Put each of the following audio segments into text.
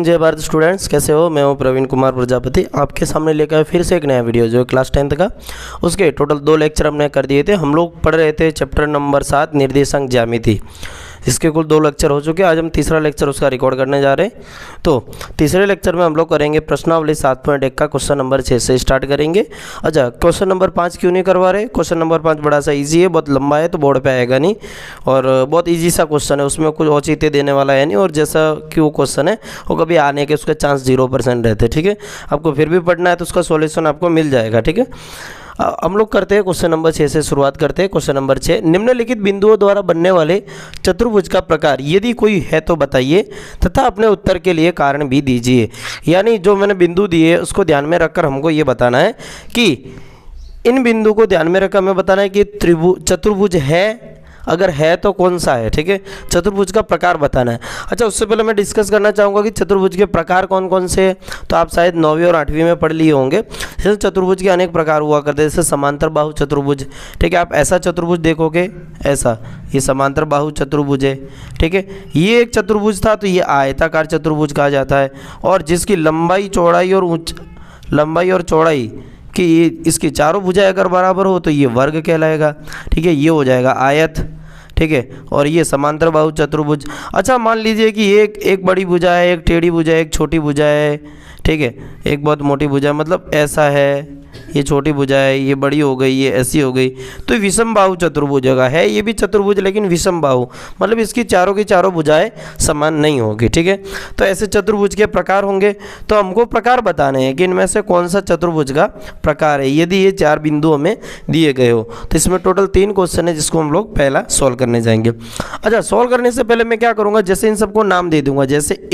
जय भारत स्टूडेंट्स, कैसे हो? मैं हूं प्रवीण कुमार प्रजापति, आपके सामने लेकर फिर से एक नया वीडियो जो क्लास 10th का। उसके टोटल 2 लेक्चर हमने कर दिए थे। हम लोग पढ़ रहे थे चैप्टर नंबर 7 निर्देशांक ज्यामिति। इसके कुल 2 लेक्चर हो चुके हैं। आज हम तीसरा लेक्चर उसका रिकॉर्ड करने जा रहे हैं। तो तीसरे लेक्चर में हम लोग करेंगे प्रश्नावली 7.1 का क्वेश्चन नंबर 6 से स्टार्ट करेंगे। अच्छा, क्वेश्चन नंबर 5 क्यों नहीं करवा रहे? क्वेश्चन नंबर 5 बड़ा सा इजी है, बहुत लंबा है तो बोर्ड पे आएगा नहीं, और बहुत इजी सा क्वेश्चन है, उसमें कुछ औचित्य देने वाला है नहीं, और जैसा कि वो क्वेश्चन है वो कभी आने के उसके चांस 0% रहते हैं। ठीक है, आपको फिर भी पढ़ना है तो उसका सॉल्यूशन आपको मिल जाएगा। ठीक है, हम लोग करते हैं क्वेश्चन नंबर 6 से शुरुआत करते हैं। क्वेश्चन नंबर 6, निम्नलिखित बिंदुओं द्वारा बनने वाले चतुर्भुज का प्रकार यदि कोई है तो बताइए तथा अपने उत्तर के लिए कारण भी दीजिए। यानी जो मैंने बिंदु दिए उसको ध्यान में रखकर हमको ये बताना है कि इन बिंदु को ध्यान में रखकर हमें बताना है कि चतुर्भुज है, अगर है तो कौन सा है। ठीक है, चतुर्भुज का प्रकार बताना है। अच्छा, उससे पहले मैं डिस्कस करना चाहूँगा कि चतुर्भुज के प्रकार कौन कौन से हैं। तो आप शायद 9वीं और 8वीं में पढ़ लिए होंगे। जैसे चतुर्भुज के अनेक प्रकार हुआ करते हैं, जैसे समांतर बाहु चतुर्भुज। ठीक है, आप ऐसा चतुर्भुज देखोगे, ऐसा, ये समांतर बाहु चतुर्भुज है। ठीक है, ये एक चतुर्भुज था तो ये आयताकार चतुर्भुज कहा जाता है, और जिसकी लंबाई और चौड़ाई कि इसकी चारों भुजाएं अगर बराबर हो तो ये वर्ग कहलाएगा। ठीक है, ये हो जाएगा आयत। ठीक है, और ये समांतर बाहु चतुर्भुज। अच्छा, मान लीजिए कि एक बड़ी भुजा है, एक टेढ़ी भुजा है, एक छोटी भुजा है। ठीक है, एक बहुत मोटी भुजा, मतलब ऐसा है, ये छोटी भुजा है, ये बड़ी हो गई, ये ऐसी हो गई, तो विषम बाहु चतुर्भुज होगा। है ये भी चतुर्भुज लेकिन विषम बाहु, मतलब इसकी चारों की चारों भुजाएं समान नहीं होगी। ठीक है, तो ऐसे चतुर्भुज के प्रकार होंगे। तो हमको प्रकार बताने हैं कि इनमें से कौन सा चतुर्भुज का प्रकार है, यदि ये 4 बिंदु हमें दिए गए हो। तो इसमें टोटल 3 क्वेश्चन है जिसको हम लोग पहला सॉल्व करने जाएंगे। अच्छा, सॉल्व करने से पहले मैं क्या करूँगा, जैसे इन सबको नाम दे दूंगा। जैसे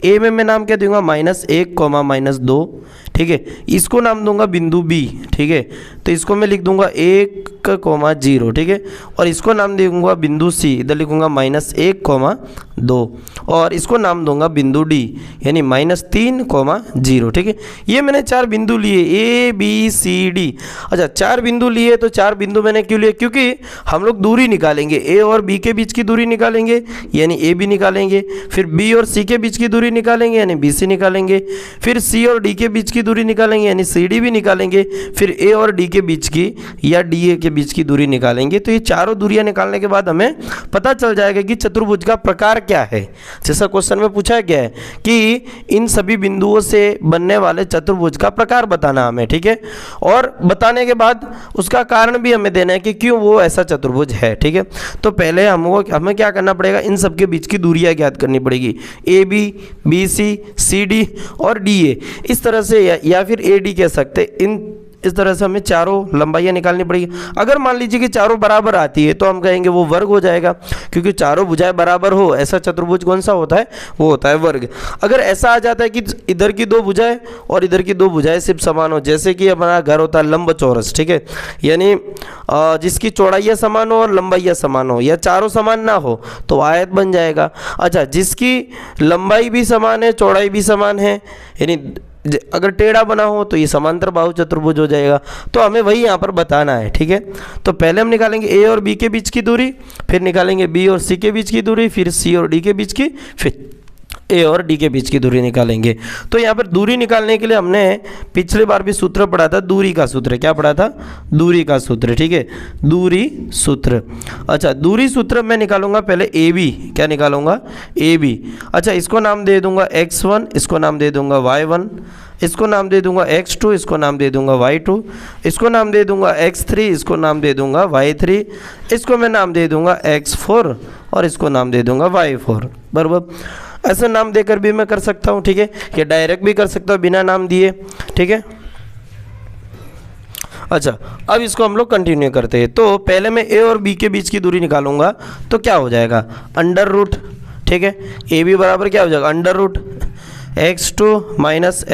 ए में मैं नाम क्या दूंगा, -1, -2। ठीक है, इसको नाम दूंगा बिंदु बी। ठीक है, तो इसको मैं लिख दूंगा 1, 0। ठीक है, और इसको नाम दूंगा बिंदु सी, इधर लिखूंगा -1, 2, और इसको नाम दूंगा बिंदु डी यानी -3, 0। ठीक है, ये मैंने 4 बिंदु लिए, ए बी सी डी। अच्छा, 4 बिंदु लिए तो 4 बिंदु मैंने क्यों लिए, क्योंकि हम लोग दूरी निकालेंगे। ए और बी के बीच की दूरी निकालेंगे यानी ए बी निकालेंगे, फिर बी और सी के बीच की दूरी निकालेंगे यानी बी सी निकालेंगे, फिर सी और डी के बीच की दूरी निकालेंगे यानी सी डी भी निकालेंगे, फिर ए और डी के बीच की या डी ए के बीच की दूरी निकालेंगे। तो ये चारों दूरियां निकालने के बाद हमें पता चल जाएगा कि चतुर्भुज का प्रकार क्या है। जैसा क्वेश्चन में पूछा गया है कि इन सभी बिंदुओं से बनने वाले चतुर्भुज का प्रकार बताना हमें। ठीक है, और बताने के बाद उसका कारण भी हमें देना है कि क्यों वो ऐसा चतुर्भुज है। ठीक है, तो पहले हमें क्या करना पड़ेगा, इन सबके बीच की दूरियां ज्ञात करनी पड़ेगी, A B C C D और डी ए। इस तरह से या फिर ए डी कह सकते, इस तरह से हमें चारों लंबाइयाँ निकालनी पड़ेगी। अगर मान लीजिए कि चारों बराबर आती है तो हम कहेंगे वो वर्ग हो जाएगा, क्योंकि चारों भुजाएं बराबर हो ऐसा चतुर्भुज कौन सा होता है, वो होता है वर्ग। अगर ऐसा आ जाता है कि इधर की 2 भुजाएं और इधर की 2 भुजाएं सिर्फ समान हो, जैसे कि हमारा घर होता है लंब चौरस। ठीक है, यानी जिसकी चौड़ाइयाँ समान हो और लंबाइयाँ समान हो, या चारों समान ना हो तो आयत बन जाएगा। अच्छा, जिसकी लंबाई भी समान है, चौड़ाई भी समान है, यानी अगर टेढ़ा बना हो तो ये समांतर बाहु चतुर्भुज हो जाएगा। तो हमें वही यहाँ पर बताना है। ठीक है, तो पहले हम निकालेंगे ए और बी के बीच की दूरी, फिर निकालेंगे बी और सी के बीच की दूरी, फिर सी और डी के बीच की, फिर ए और डी के बीच की दूरी निकालेंगे। तो यहाँ पर दूरी निकालने के लिए हमने पिछले बार भी सूत्र पढ़ा था, दूरी का सूत्र। क्या पढ़ा था? दूरी का सूत्र। ठीक है, दूरी सूत्र। अच्छा, दूरी सूत्र मैं निकालूंगा पहले ए बी। क्या निकालूंगा? A B. अच्छा, इसको नाम दे दूंगा x1, इसको नाम दे दूंगा y1, इसको नाम दे दूंगा x2, इसको नाम दे दूंगा y2, इसको नाम दे दूंगा x3, इसको नाम दे दूंगा y3, इसको मैं नाम दे दूंगा x4 और इसको नाम दे दूंगा y4। बराबर, ऐसे नाम देकर भी मैं कर सकता हूँ। ठीक है, ये डायरेक्ट भी कर सकता हूँ बिना नाम दिए। ठीक है, अच्छा, अब इसको हम लोग कंटिन्यू करते हैं। तो पहले मैं ए और बी के बीच की दूरी निकालूंगा तो क्या हो जाएगा, √। ठीक है, ए बी बराबर क्या हो जाएगा, √x2 -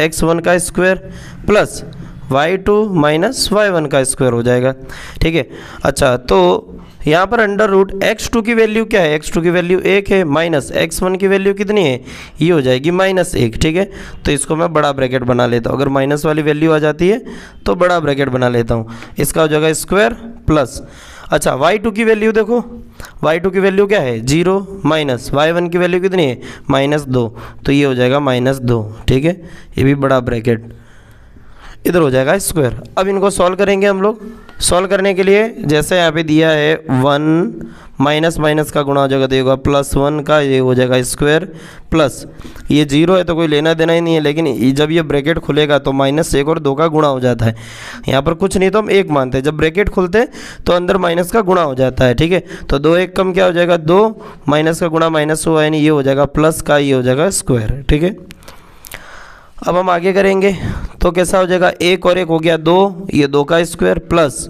x1 का स्क्वायर प्लस y2 - y1 का स्क्वायर हो जाएगा। ठीक है, अच्छा, तो यहाँ पर √x2 की वैल्यू क्या है, x2 की वैल्यू 1 है, माइनस x1 की वैल्यू कितनी है, ये हो जाएगी -1। ठीक है, तो इसको मैं बड़ा ब्रैकेट बना लेता हूँ। अगर माइनस वाली वैल्यू आ जाती है तो बड़ा ब्रैकेट बना लेता हूँ। इसका हो जाएगा स्क्वायर प्लस, अच्छा y2 की वैल्यू देखो, y2 की वैल्यू क्या है 0 माइनस y1 की वैल्यू कितनी है -2, तो ये हो जाएगा -2, ठीक है। ये भी बड़ा ब्रैकेट इधर हो जाएगा स्क्वायर। अब इनको सॉल्व करेंगे हम लोग। सॉल्व करने के लिए जैसे यहाँ पे दिया है 1 माइनस माइनस का गुणा हो जाएगा तो ये होगा +1 का, ये हो जाएगा स्क्वायर प्लस ये 0 है तो कोई लेना देना ही नहीं है, लेकिन जब ये ब्रैकेट खुलेगा तो -1 और 2 का गुणा हो जाता है। यहाँ पर कुछ नहीं तो हम 1 मानते हैं, जब ब्रैकेट खुलते हैं तो अंदर माइनस का गुणा हो जाता है, ठीक है। तो 2 1 कम क्या हो जाएगा 2, माइनस का गुणा माइनस हुआ यानी ये हो जाएगा प्लस का, ये हो जाएगा स्क्वायर, ठीक है। अब हम आगे करेंगे तो कैसा हो जाएगा 1 और 1 हो गया 2, ये 2 का स्क्वायर प्लस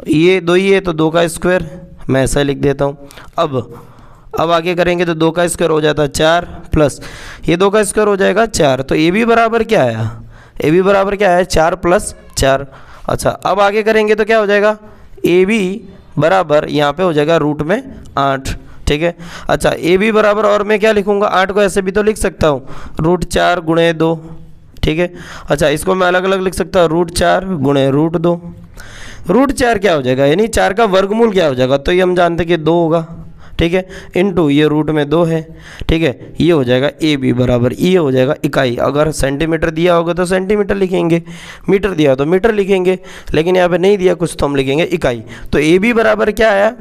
ये 2 ही है तो 2 का स्क्वायर, मैं ऐसा लिख देता हूँ। अब आगे करेंगे तो 2 का स्क्वायर हो जाता है 4 प्लस ये 2 का स्क्वायर हो जाएगा 4, तो ए बी बराबर क्या आया, ए बी बराबर क्या है 4 + 4। अच्छा अब आगे करेंगे तो क्या हो जाएगा ए बी बराबर यहाँ पे हो जाएगा √8, ठीक है। अच्छा ए बी बराबर और मैं क्या लिखूँगा 8 को ऐसे भी तो लिख सकता हूँ √4 × 2, ठीक है। अच्छा इसको मैं अलग अलग लिख सकता हूँ √4 × √2। √4 क्या हो जाएगा यानी 4 का वर्गमूल क्या हो जाएगा, तो ये हम जानते हैं कि 2 होगा, ठीक है, इनटू ये रूट में 2 है, ठीक है। ये हो जाएगा ए बी बराबर, ये हो जाएगा इकाई। अगर सेंटीमीटर दिया होगा तो सेंटीमीटर लिखेंगे, मीटर दिया हो तो मीटर लिखेंगे, लेकिन यहाँ पे नहीं दिया कुछ तो हम लिखेंगे इकाई। तो ए बी बराबर क्या आया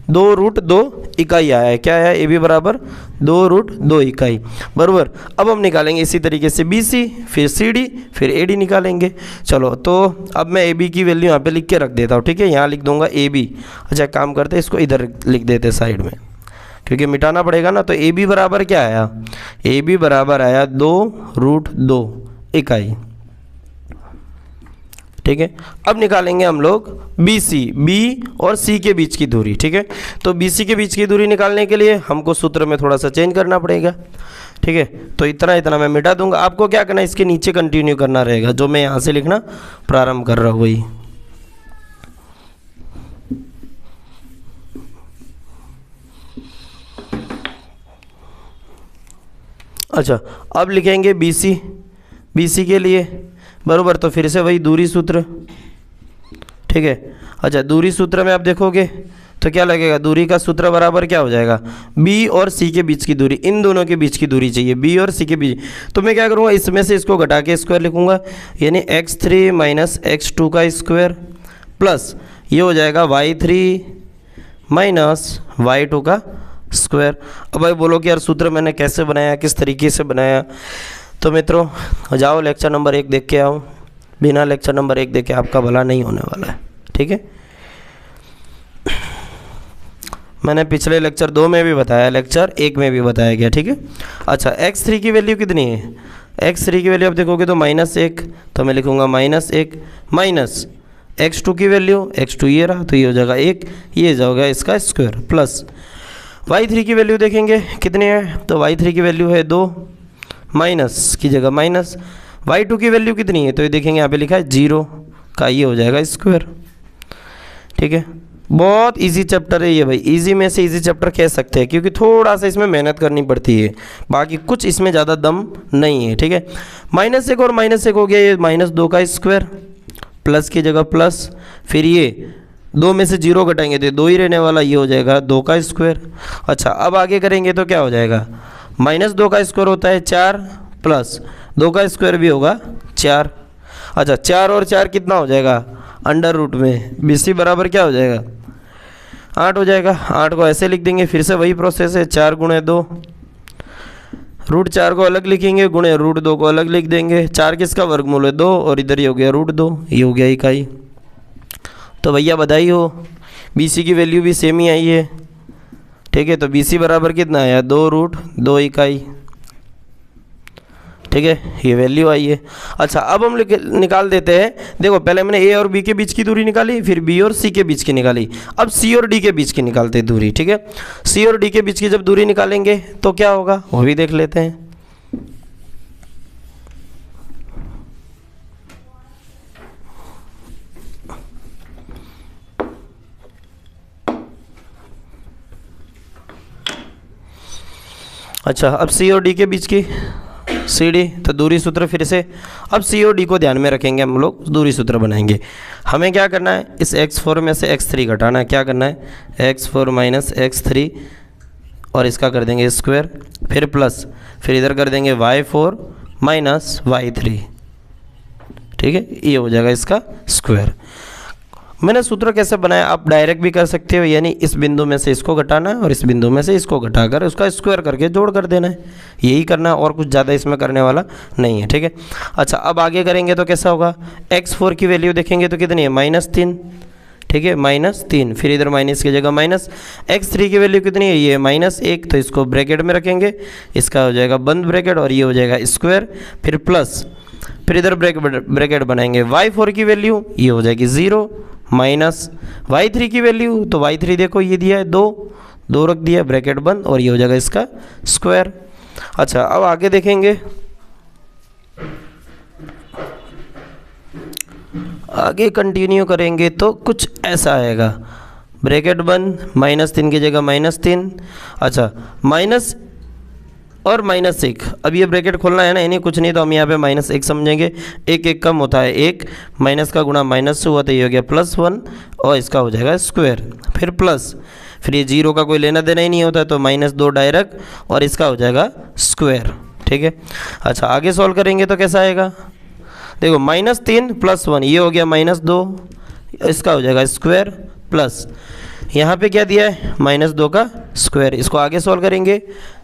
2√2 इकाई आया है। क्या आया ए बी बराबर 2√2 इकाई बराबर। अब हम निकालेंगे इसी तरीके से बी सी, फिर सी डी, फिर ए डी निकालेंगे। चलो तो अब मैं ए बी की वैल्यू यहाँ पे लिख के रख देता हूँ, ठीक है। यहाँ लिख दूंगा ए बी। अच्छा काम करते हैं इसको इधर लिख देते साइड में क्योंकि मिटाना पड़ेगा ना। तो ए बी बराबर क्या आया, ए बी बराबर आया 2√2 इकाई, ठीक है। अब निकालेंगे हम लोग बी सी, बी और सी के बीच की दूरी, ठीक है। तो बी सी के बीच की दूरी निकालने के लिए हमको सूत्र में थोड़ा सा चेंज करना पड़ेगा, ठीक है। तो इतना मैं मिटा दूंगा। आपको क्या करना है इसके नीचे कंटिन्यू करना रहेगा, जो मैं यहाँ से लिखना प्रारंभ कर रहा हूँ वही। अच्छा अब लिखेंगे बी सी के लिए बराबर, तो फिर से वही दूरी सूत्र, ठीक है। अच्छा दूरी सूत्र में आप देखोगे तो क्या लगेगा, दूरी का सूत्र बराबर क्या हो जाएगा बी और सी के बीच की दूरी, इन दोनों के बीच की दूरी चाहिए बी और सी के बीच। तो मैं क्या करूँगा इसमें से इसको घटा के स्क्वायर लिखूँगा, यानी x3 - x2 का स्क्वायर प्लस ये हो जाएगा y3 - y2 का स्क्वायर। अब भाई बोलो कि यार सूत्र मैंने कैसे बनाया, किस तरीके से बनाया। तो मित्रों जाओ लेक्चर नंबर 1 देख के आओ, बिना लेक्चर नंबर 1 देखे आपका भला नहीं होने वाला है, ठीक है। मैंने पिछले लेक्चर 2 में भी बताया, लेक्चर 1 में भी बताया गया, ठीक है। अच्छा x3 की वैल्यू कितनी है, x3 की वैल्यू आप देखोगे तो -1, तो मैं लिखूँगा -1 माइनस x2 की वैल्यू, x2 ये रहा तो ये हो जाएगा 1, ये जाएगा इसका स्क्वायर प्लस y3 की वैल्यू देखेंगे कितनी है, तो y3 की वैल्यू है 2, माइनस की जगह माइनस y2 की वैल्यू कितनी है, तो ये देखेंगे यहाँ पे लिखा है 0 का, ये हो जाएगा स्क्वायर, ठीक है। बहुत इजी चैप्टर है ये भाई, इजी में से इजी चैप्टर कह सकते हैं क्योंकि थोड़ा सा इसमें मेहनत करनी पड़ती है, बाकी कुछ इसमें ज़्यादा दम नहीं है, ठीक है। -1 और -1 हो गया, ये -2 का स्क्वायर प्लस की जगह प्लस, फिर ये 2 में से 0 घटाएंगे तो 2 ही रहने वाला, ये हो जाएगा 2 का स्क्वायर। अच्छा अब आगे करेंगे तो क्या हो जाएगा, -2 का स्क्वायर होता है 4 प्लस 2 का स्क्वायर भी होगा 4। अच्छा 4 और 4 कितना हो जाएगा अंडर रूट में, बी सी बराबर क्या हो जाएगा 8 हो जाएगा। 8 को ऐसे लिख देंगे, फिर से वही प्रोसेस है 4 × 2, √4 को अलग लिखेंगे, गुणे √2 को अलग लिख देंगे। 4 किसका वर्गमूल है 2 और इधर ये हो गया √2, ये हो गया इकाई। तो भैया बधाई हो, बी सी की वैल्यू भी सेम ही आई है, ठीक है। तो बी सी बराबर कितना आया 2√2 इकाई, ठीक है, ये वैल्यू आई है। अच्छा अब हम निकाल देते हैं, देखो पहले मैंने ए और बी के बीच की दूरी निकाली, फिर बी और सी के बीच की निकाली, अब सी और डी के बीच की निकालते हैं दूरी, ठीक है। सी और डी के बीच की जब दूरी निकालेंगे तो क्या होगा वो भी देख लेते हैं। अच्छा अब सी और डी के बीच की, सी डी, तो दूरी सूत्र फिर से। अब सी और डी को ध्यान में रखेंगे, हम लोग दूरी सूत्र बनाएंगे। हमें क्या करना है, इस x4 में से x3 घटाना है। क्या करना है, x4 माइनस x3 और इसका कर देंगे स्क्वायर, फिर प्लस, फिर इधर कर देंगे y4 माइनस y3, ठीक है, ये हो जाएगा इसका स्क्वायर। मैंने सूत्र कैसे बनाया, आप डायरेक्ट भी कर सकते हो, यानी इस बिंदु में से इसको घटाना है और इस बिंदु में से इसको घटाकर उसका स्क्वायर करके जोड़ कर देना है, यही करना है, और कुछ ज़्यादा इसमें करने वाला नहीं है, ठीक है। अच्छा, अब आगे करेंगे तो कैसा होगा, x4 की वैल्यू देखेंगे तो कितनी है, -3, ठीक है, -3, फिर इधर माइनस की जगह माइनस। x3 की वैल्यू कितनी है, ये -1, तो इसको ब्रैकेट में रखेंगे, इसका हो जाएगा बंद ब्रैकेट और ये हो जाएगा स्क्वायर, फिर प्लस, फिर इधर ब्रैकेट बनाएंगे। y4 की वैल्यू ये हो जाएगी 0 माइनस y3 की वैल्यू, तो y3 देखो ये दिया है 2 रख दिया, ब्रैकेट बंद और ये हो जाएगा इसका स्क्वायर। अच्छा, अब आगे देखेंगे, आगे कंटिन्यू करेंगे तो कुछ ऐसा आएगा, ब्रैकेट बंद, -3 की जगह -3। अच्छा, माइनस और -1, अब ये ब्रैकेट खोलना है ना, यानी कुछ नहीं तो हम यहाँ पे -1 समझेंगे, 1 कम होता है 1, माइनस का गुणा माइनस से हुआ तो ये हो गया +1 और इसका हो जाएगा स्क्वायर, फिर प्लस, फिर ये 0 का कोई लेना देना ही नहीं होता है तो -2 डायरेक्ट और इसका हो जाएगा स्क्वायर, ठीक है। अच्छा, आगे सॉल्व करेंगे तो कैसा आएगा, देखो -3 + 1 ये हो गया -2, इसका हो जाएगा स्क्वायर, प्लस यहाँ पे क्या दिया है, -2 का स्क्वायर। इसको आगे सॉल्व करेंगे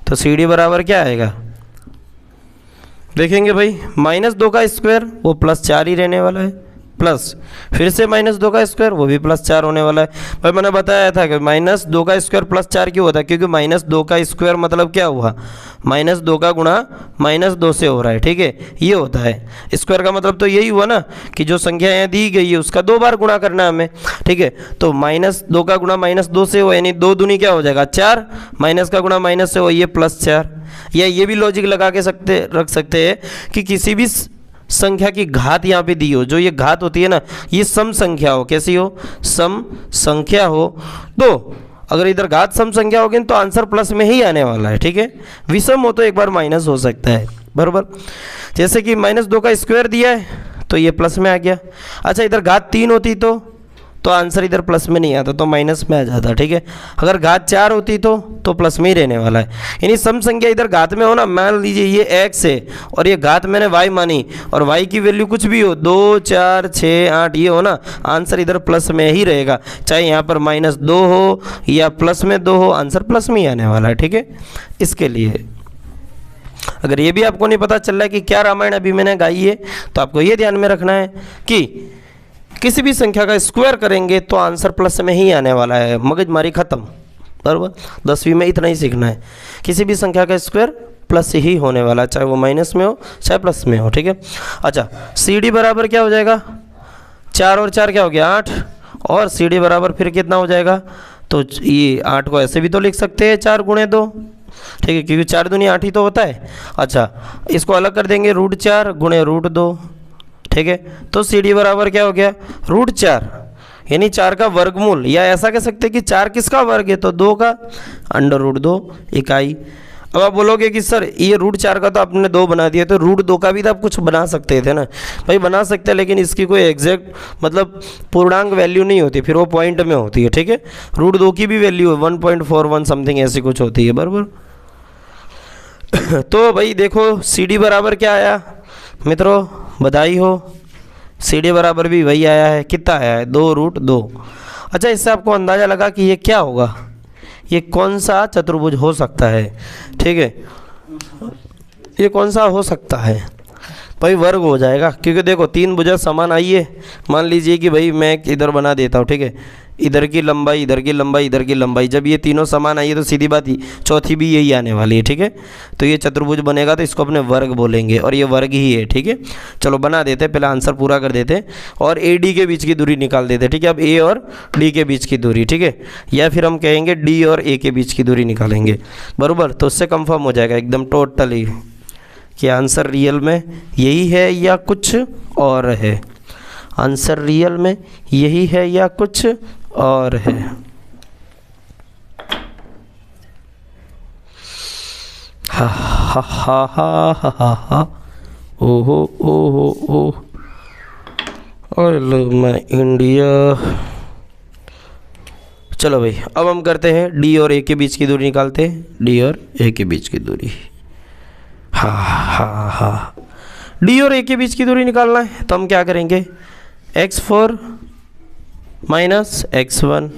तो सी डी बराबर क्या आएगा, देखेंगे भाई, -2 का स्क्वायर वो +4 ही रहने वाला है, प्लस फिर से -2 का स्क्वायर वो भी +4 होने वाला है। भाई मैंने बताया था कि -2 का स्क्वायर +4 क्यों होता है, क्योंकि -2 का स्क्वायर मतलब क्या हुआ, -2 का गुणा -2 से हो रहा है, ठीक है, ये होता है। स्क्वायर का मतलब तो यही हुआ ना कि जो संख्या यहाँ दी गई है उसका 2 बार गुणा करना है हमें, ठीक है। तो -2 का गुणा -2 से हो, यानी 2 दूनी क्या हो जाएगा 4, माइनस का गुणा माइनस से हो, ये +4। या ये भी लॉजिक लगा के रख सकते हैं कि किसी भी संख्या की घात यहाँ पे दी हो, जो ये घात होती है ना, ये सम संख्या हो, कैसी हो, सम संख्या हो, तो अगर इधर घात सम संख्या होगी तो आंसर प्लस में ही आने वाला है, ठीक है। विषम हो तो एक बार माइनस हो सकता है, बराबर। जैसे कि -2 का स्क्वायर दिया है तो ये प्लस में आ गया। अच्छा, इधर घात 3 होती तो आंसर इधर प्लस में नहीं आता, तो माइनस में आ जाता, ठीक है। अगर घात 4 होती तो प्लस में ही रहने वाला है। यानी सम संख्या इधर घात में हो ना, मान लीजिए ये x है और ये घात मैंने y मानी और y की वैल्यू कुछ भी हो, 2, 4, 6, 8 ये हो ना, आंसर इधर प्लस में ही रहेगा, चाहे यहाँ पर -2 हो या +2 हो, आंसर प्लस में ही आने वाला है, ठीक है। इसके लिए अगर ये भी आपको नहीं पता चल रहा है कि क्या रामायण अभी मैंने गाई है, तो आपको ये ध्यान में रखना है कि किसी भी संख्या का स्क्वायर करेंगे तो आंसर प्लस में ही आने वाला है, मगजमारी खत्म, बराबर। 10वीं में इतना ही सीखना है, किसी भी संख्या का स्क्वायर प्लस ही होने वाला है, चाहे वो माइनस में हो चाहे प्लस में हो, ठीक है। अच्छा, सी डी बराबर क्या हो जाएगा, 4 और 4 क्या हो गया 8, और सी डी बराबर फिर कितना हो जाएगा, तो ये 8 को ऐसे भी तो लिख सकते हैं 4 × 2, ठीक है, क्योंकि 4 दूनी 8 ही तो होता है। अच्छा, इसको अलग कर देंगे, √4 × √2, ठीक है। तो सी डी बराबर क्या हो गया, √4, यानी 4 का वर्गमूल, या ऐसा कह सकते हैं कि 4 किसका वर्ग है, तो 2 का √2 इकाई। अब आप बोलोगे कि सर ये √4 का तो आपने 2 बना दिया, तो √2 का भी तो आप कुछ बना सकते थे ना। भाई बना सकते हैं, लेकिन इसकी कोई एग्जैक्ट मतलब पूर्णांक वैल्यू नहीं होती, फिर वो पॉइंट में होती है, ठीक है। √2 की भी वैल्यू 1.41 समथिंग ऐसी कुछ होती है, बराबर। तो भाई देखो सी डी बराबर क्या आया मित्रों, बधाई हो, सी डी बराबर भी वही आया है, कितना आया है 2√2। अच्छा, इससे आपको अंदाज़ा लगा कि ये क्या होगा, ये कौन सा चतुर्भुज हो सकता है, ठीक है, ये कौन सा हो सकता है, भाई वर्ग हो जाएगा, क्योंकि देखो 3 भुजा समान आई है। मान लीजिए कि भाई मैं इधर बना देता हूँ, ठीक है, इधर की लंबाई, इधर की लंबाई, इधर की लंबाई, जब ये तीनों समान आई है तो सीधी बात ही चौथी भी यही आने वाली है, ठीक है। तो ये चतुर्भुज बनेगा तो इसको अपने वर्ग बोलेंगे और ये वर्ग ही है, ठीक है। चलो बना देते, पहले आंसर पूरा कर देते और ए डी के बीच की दूरी निकाल देते, ठीक है। अब ए और डी के बीच की दूरी, ठीक है, या फिर हम कहेंगे डी और ए के बीच की दूरी निकालेंगे, बराबर। तो उससे कंफर्म हो जाएगा एकदम टोटली कि आंसर रियल में यही है या कुछ और है, आंसर रियल में यही है या कुछ और है। हाँ, हा हा हा हा हा हा, ओहो ओहो ओह, और मैं इंडिया। चलो भाई, अब हम करते हैं डी और ए के बीच की दूरी निकालते हैं, डी और ए के बीच की दूरी। हाँ हाँ हाँ, डी और ए के बीच की दूरी निकालना है तो हम क्या करेंगे, x4 माइनस x1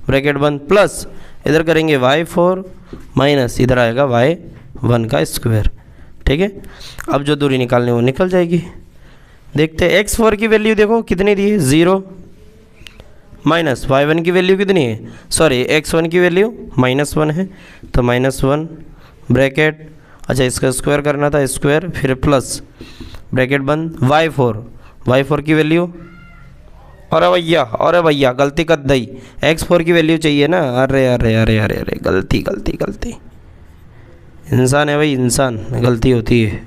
ब्रैकेट बंद प्लस इधर करेंगे y4 माइनस इधर आएगा y1 का स्क्वायर। ठीक है, अब जो दूरी निकालनी वो निकल जाएगी। देखते हैं x4 की वैल्यू देखो कितनी दी है, 0 माइनस y1 की वैल्यू कितनी है, सॉरी x1 की वैल्यू -1 है तो -1 ब्रैकेट, अच्छा इसका स्क्वायर करना था स्क्वायर, फिर प्लस ब्रैकेट बंद y4 की वैल्यू, अरे भैया गलती कर दी, x4 की वैल्यू चाहिए ना, अरे अरे अरे अरे अरे गलती गलती गलती, इंसान है भाई इंसान, गलती होती है।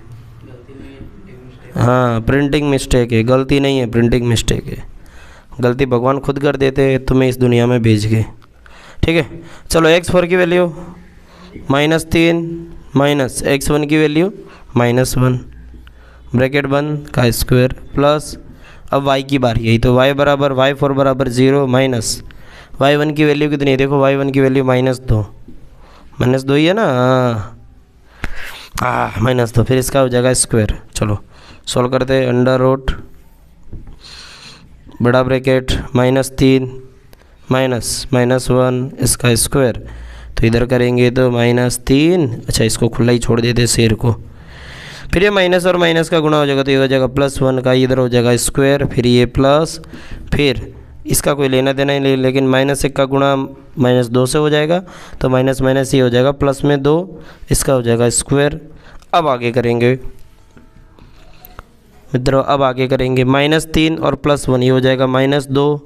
हाँ प्रिंटिंग मिस्टेक है, गलती नहीं है प्रिंटिंग मिस्टेक है, गलती भगवान खुद कर देते हैं तुम्हें इस दुनिया में भेज के। ठीक है, चलो x4 की वैल्यू -3 माइनस x1 की वैल्यू -1 ब्रैकेट बंद का स्क्वायर प्लस, अब y की बारी है तो y बराबर y4 बराबर 0 माइनस y1 की वैल्यू कितनी है, देखो y1 की वैल्यू -2 ही है ना, -2, फिर इसका हो जाएगा स्क्वायर। चलो सॉल्व करते हैं, अंडर रूट बड़ा ब्रैकेट -3 माइनस -1 इसका स्क्वायर, तो इधर करेंगे तो -3, अच्छा इसको खुला ही छोड़ देते शेर को, फिर ये माइनस और माइनस का गुणा हो जाएगा तो ये हो जाएगा +1 का, इधर हो जाएगा स्क्वायर, फिर ये प्लस, फिर इसका कोई लेना देना ही नहीं, लेकिन -1 का गुणा -2 से हो जाएगा तो माइनस माइनस ये हो जाएगा प्लस में 2, इसका हो जाएगा स्क्वायर। अब आगे करेंगे मित्रों, अब आगे करेंगे -3 और +1 ये हो जाएगा -2,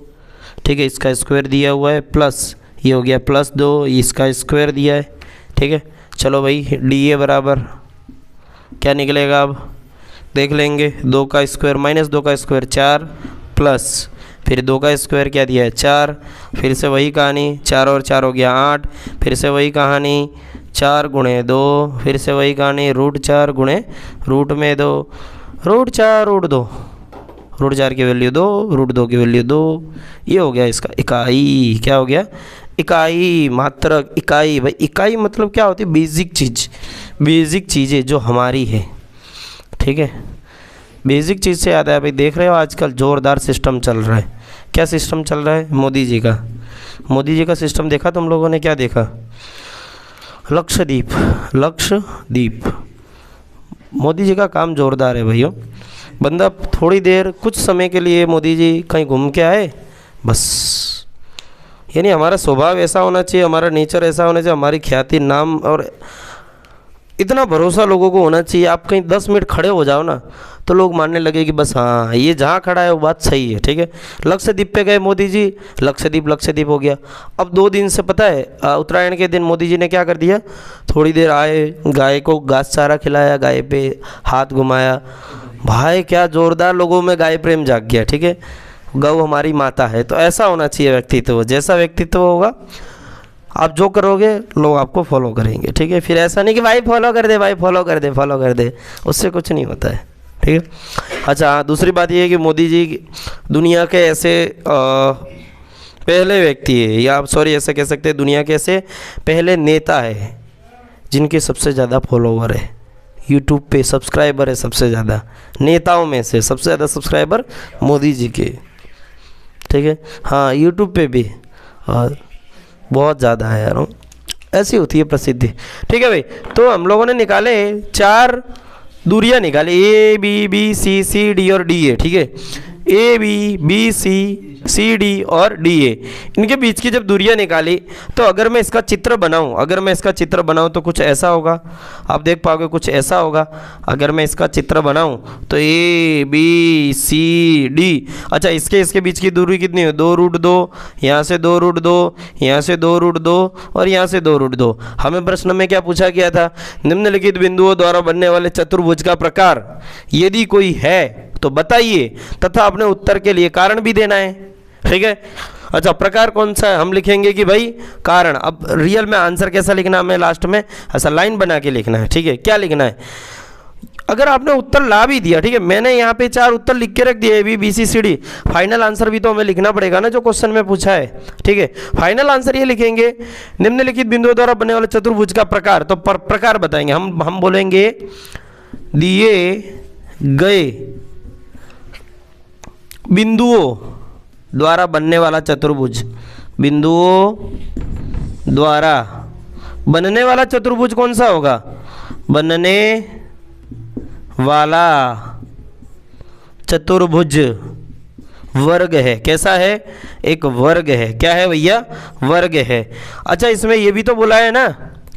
ठीक है, इसका स्क्वायर दिया हुआ है, प्लस ये हो गया +2, इसका स्क्वायर दिया है। ठीक है, चलो भाई डी ए बराबर क्या निकलेगा, अब देख लेंगे, 2 का स्क्वायर -2 का स्क्वायर 4 प्लस फिर 2 का स्क्वायर क्या दिया है 4, फिर से वही कहानी 4 और 4 हो गया 8, फिर से वही कहानी 4 गुणे 2, फिर से वही कहानी √4 गुणे √2, √4 की वैल्यू 2, √2 की वैल्यू 2, ये हो गया इसका इकाई, क्या हो गया इकाई, मात्रक इकाई। भाई इकाई मतलब क्या होती है, बेसिक चीज़, बेसिक चीज़ें जो हमारी है। ठीक है, बेसिक चीज़ से याद है भाई, देख रहे हो आजकल ज़ोरदार सिस्टम चल रहा है, क्या सिस्टम चल रहा है, मोदी जी का सिस्टम देखा तुम लोगों ने, क्या देखा, लक्षद्वीप, मोदी जी का काम ज़ोरदार है भैया, बंदा थोड़ी देर कुछ समय के लिए मोदी जी कहीं घूम के आए बस, यानी हमारा स्वभाव ऐसा होना चाहिए, हमारा नेचर ऐसा होना चाहिए, हमारी ख्याति नाम और इतना भरोसा लोगों को होना चाहिए, आप कहीं 10 मिनट खड़े हो जाओ ना तो लोग मानने लगे कि बस हाँ ये जहाँ खड़ा है वो बात सही है। ठीक है, लक्षद्वीप पे गए मोदी जी, लक्षद्वीप हो गया। अब 2 दिन से पता है उत्तरायण के दिन मोदी जी ने क्या कर दिया, थोड़ी देर आए, गाय को घास चारा खिलाया, गाय पे हाथ घुमाया, भाई क्या ज़ोरदार लोगों में गाय प्रेम जाग गया। ठीक है, गौ हमारी माता है, तो ऐसा होना चाहिए व्यक्तित्व, जैसा व्यक्तित्व होगा आप जो करोगे लोग आपको फॉलो करेंगे। ठीक है, फिर ऐसा नहीं कि भाई फॉलो कर दे, उससे कुछ नहीं होता है। ठीक है, अच्छा दूसरी बात ये है कि मोदी जी दुनिया के ऐसे पहले व्यक्ति है, या आप सॉरी ऐसे कह सकते हैं दुनिया के ऐसे पहले नेता है जिनके सबसे ज़्यादा फॉलोवर है, यूट्यूब पे सब्सक्राइबर है सबसे ज़्यादा, नेताओं में से सबसे ज़्यादा सब्सक्राइबर मोदी जी के। ठीक है, हाँ यूट्यूब पे भी और बहुत ज़्यादा है यार, ऐसी होती है प्रसिद्धि। ठीक है भाई, तो हम लोगों ने निकाले 4 दूरियां निकाली, A B B C C D और डी ए। ठीक है, A B B C D और डी ए, इनके बीच की जब दूरियां निकाली तो अगर मैं इसका चित्र बनाऊं तो कुछ ऐसा होगा, आप देख पाओगे कुछ ऐसा होगा। अगर मैं इसका चित्र बनाऊं तो ए बी सी डी, अच्छा इसके बीच की दूरी कितनी है 2√2, यहाँ से 2√2, यहाँ से 2√2 और यहाँ से 2√2। हमें प्रश्न में क्या पूछा गया था, निम्नलिखित बिंदुओं द्वारा बनने वाले चतुर्भुज का प्रकार यदि कोई है तो बताइए तथा अपने उत्तर के लिए कारण भी देना है। ठीक है, अच्छा, प्रकार कौन सा है? हम लिखेंगे कि भाई कारण। अब रियल में आंसर कैसा लिखना है हमें लास्ट में? ऐसा लाइन बना के लिखना है, ठीक है। क्या लिखना है? अगर आपने उत्तर ला भी दिया, ठीक है, मैंने यहाँ पे 4 उत्तर लिख के रख दिए, A B B C C D, final answer भी तो हमें लिखना पड़ेगा ना जो क्वेश्चन में पूछा है, ठीक है। फाइनल आंसर ये लिखेंगे, निम्नलिखित बिंदुओं द्वारा बनने वाले चतुर्भुज का प्रकार। तो प्रकार बताएंगे हम बोलेंगे दिए गए बिंदुओं द्वारा बनने वाला चतुर्भुज, बिंदुओं द्वारा बनने वाला चतुर्भुज कौन सा होगा? बनने वाला चतुर्भुज वर्ग है। कैसा है? एक वर्ग है। क्या है भैया? वर्ग है। अच्छा, इसमें ये भी तो बोला है ना,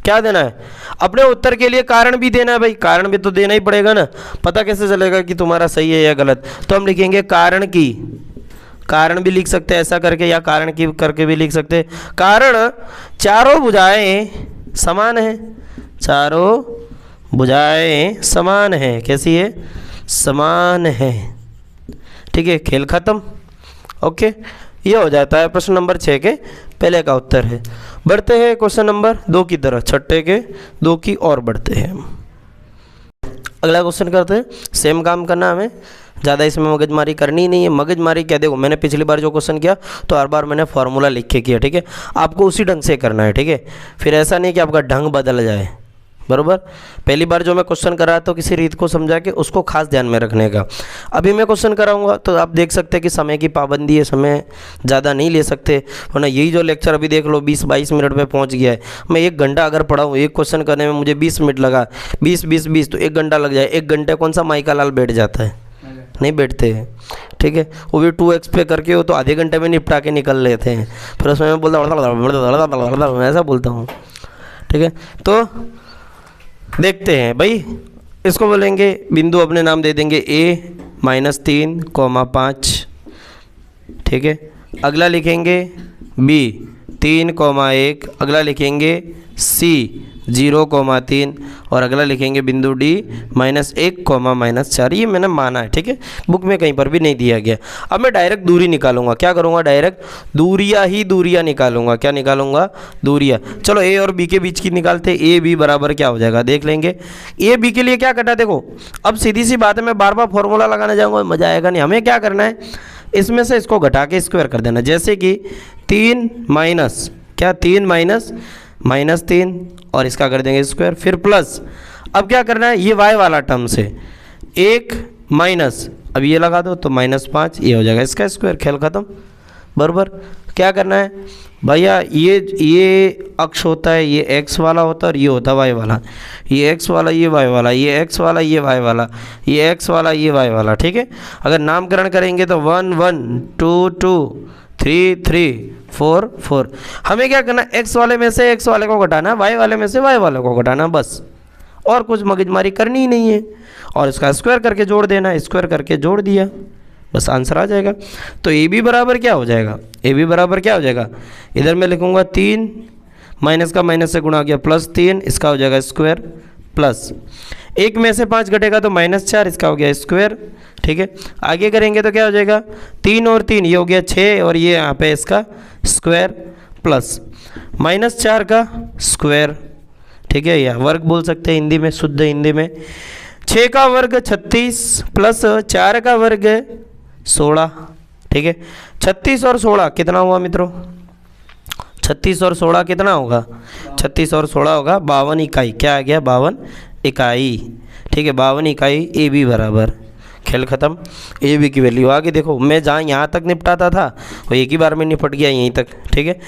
क्या देना है? अपने उत्तर के लिए कारण भी देना है भाई, कारण भी तो देना ही पड़ेगा ना। पता कैसे चलेगा कि तुम्हारा सही है या गलत? तो हम लिखेंगे कारण की, कारण भी लिख सकते हैं ऐसा करके, या कारण की करके भी लिख सकते हैं। कारण चारों भुजाएं समान है, चारों भुजाएं समान है। कैसी है? समान है, ठीक है। खेल खत्म। ओके, ये हो जाता है प्रश्न नंबर 6 के पहले का उत्तर है। बढ़ते हैं क्वेश्चन नंबर 2 की तरफ, छठे के 2 की और बढ़ते हैं। अगला क्वेश्चन करते हैं। सेम काम करना हमें, ज़्यादा इसमें मगजमारी करनी नहीं है। मगजमारी क्या, देखो मैंने पिछली बार जो क्वेश्चन किया तो हर बार मैंने फॉर्मूला लिख के किया, ठीक है। आपको उसी ढंग से करना है, ठीक है। फिर ऐसा नहीं कि आपका ढंग बदल जाए, बरोबर। पहली बार जो मैं क्वेश्चन कर रहा था किसी रीत को समझा के उसको खास ध्यान में रखने का। अभी मैं क्वेश्चन कराऊंगा तो आप देख सकते हैं कि समय की पाबंदी है, समय ज़्यादा नहीं ले सकते, वरना यही जो लेक्चर अभी देख लो 20-22 मिनट में पहुंच गया है। मैं 1 घंटा अगर पढ़ाऊँ, एक क्वेश्चन करने में मुझे 20 मिनट लगा, 20 तो 1 घंटा लग जाए। 1 घंटे कौन सा माइका लाल बैठ जाता है? नहीं बैठते हैं, ठीक है। वो भी 2x पे करके हो तो आधे घंटे में निपटा के निकल लेते हैं। फिर उसमें मैं बोलता ऐसा बोलता हूँ, ठीक है। तो देखते हैं भाई, इसको बोलेंगे बिंदु, अपने नाम दे देंगे A-3,5, ठीक है। अगला लिखेंगे B 3,1, अगला लिखेंगे C 0,3 और अगला लिखेंगे बिंदु D -1, -4। ये मैंने माना है, ठीक है, बुक में कहीं पर भी नहीं दिया गया। अब मैं डायरेक्ट दूरी निकालूंगा। क्या करूंगा? डायरेक्ट दूरियां निकालूंगा। क्या निकालूंगा? दूरियां। चलो A और B के बीच की निकालते। A B बराबर क्या हो जाएगा देख लेंगे। A B के लिए क्या कटा? देखो अब सीधी सी बात है, मैं बार बार फॉर्मूला लगाने जाऊँगा मज़ा आएगा नहीं। हमें क्या करना है, इसमें से इसको घटा के स्क्वायर कर देना। जैसे कि 3 माइनस क्या, 3 माइनस -3 और इसका कर देंगे स्क्वायर, फिर प्लस। अब क्या करना है, ये y वाला टर्म से 1 माइनस, अब ये लगा दो तो -5, ये हो जाएगा इसका स्क्वायर। खेल खत्म, बराबर। क्या करना है भैया, ये अक्ष होता है, ये x वाला होता है और ये होता है y वाला। ये x वाला, ये y वाला, ये x वाला, ये y वाला, ये x वाला, ये y वाला, ठीक है। अगर नामकरण करेंगे तो 1 1 2 2 3 3 4 4। हमें क्या करना, x वाले में से x वाले को घटाना, y वाले में से y वाले को घटाना, बस। और कुछ मगजमारी करनी ही नहीं है। और इसका स्क्वायर करके जोड़ देना, स्क्वायर करके जोड़ दिया, बस आंसर आ जाएगा। तो ए बी बराबर क्या हो जाएगा? ए बी बराबर क्या हो जाएगा? इधर मैं लिखूंगा 3, माइनस का माइनस से गुणा किया +3, इसका हो जाएगा स्क्वायर, प्लस 1 में से 5 घटेगा तो -4, इसका हो गया स्क्वायर, ठीक है। आगे करेंगे तो क्या हो जाएगा, 3 और 3 ये हो गया 6 और ये यहाँ पे इसका स्क्वायर, प्लस -4 का स्क्वायर, ठीक है, या वर्ग बोल सकते हैं हिंदी में, शुद्ध हिंदी में। 6 का वर्ग 36 प्लस 4 का वर्ग 16, ठीक है। 36 और 16 कितना हुआ मित्रों? 36 और 16 कितना होगा? 36 और 16 होगा 52 इकाई। क्या आ गया? 52 इकाई, ठीक है। 52 इकाई ए बी बराबर। खेल खत्म। ए बी की वैल्यू आगे देखो, मैं जहाँ यहाँ तक निपटाता था वो एक ही बार में निपट गया यहीं तक, ठीक है।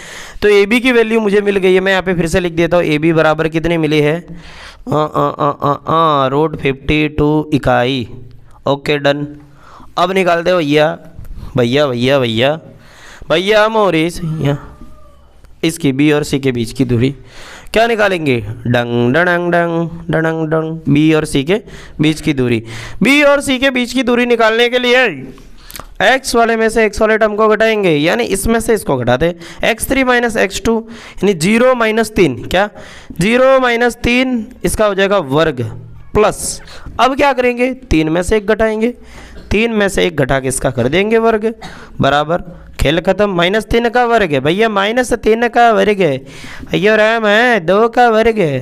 तो ए बी की वैल्यू मुझे मिल गई है। मैं यहाँ पे फिर से लिख देता हूँ, ए बी बराबर कितनी मिली है? रोड 52 इकाई। Okay done. अब निकाल दे भैया भैया भैया भैया भैया मोरिस, इसकी बी और सी के बीच की दूरी क्या निकालेंगे? डंग डंग डंग डंग डंग, बी और सी के बीच की दूरी। बी और सी के बीच की दूरी निकालने के लिए x वाले में से x वाले टर्म को घटाएंगे, यानी इसमें से इसको घटाते, x3 माइनस x2 यानी 0 - 3, क्या 0 - 3 इसका हो जाएगा वर्ग, प्लस अब क्या करेंगे 3 में से 1 घटाएंगे, 3 में से 1 घटा के इसका कर देंगे वर्ग, बराबर, खेल खत्म। -3 का वर्ग है भैया, -3 का वर्ग है भैया, राम है 2 का वर्ग है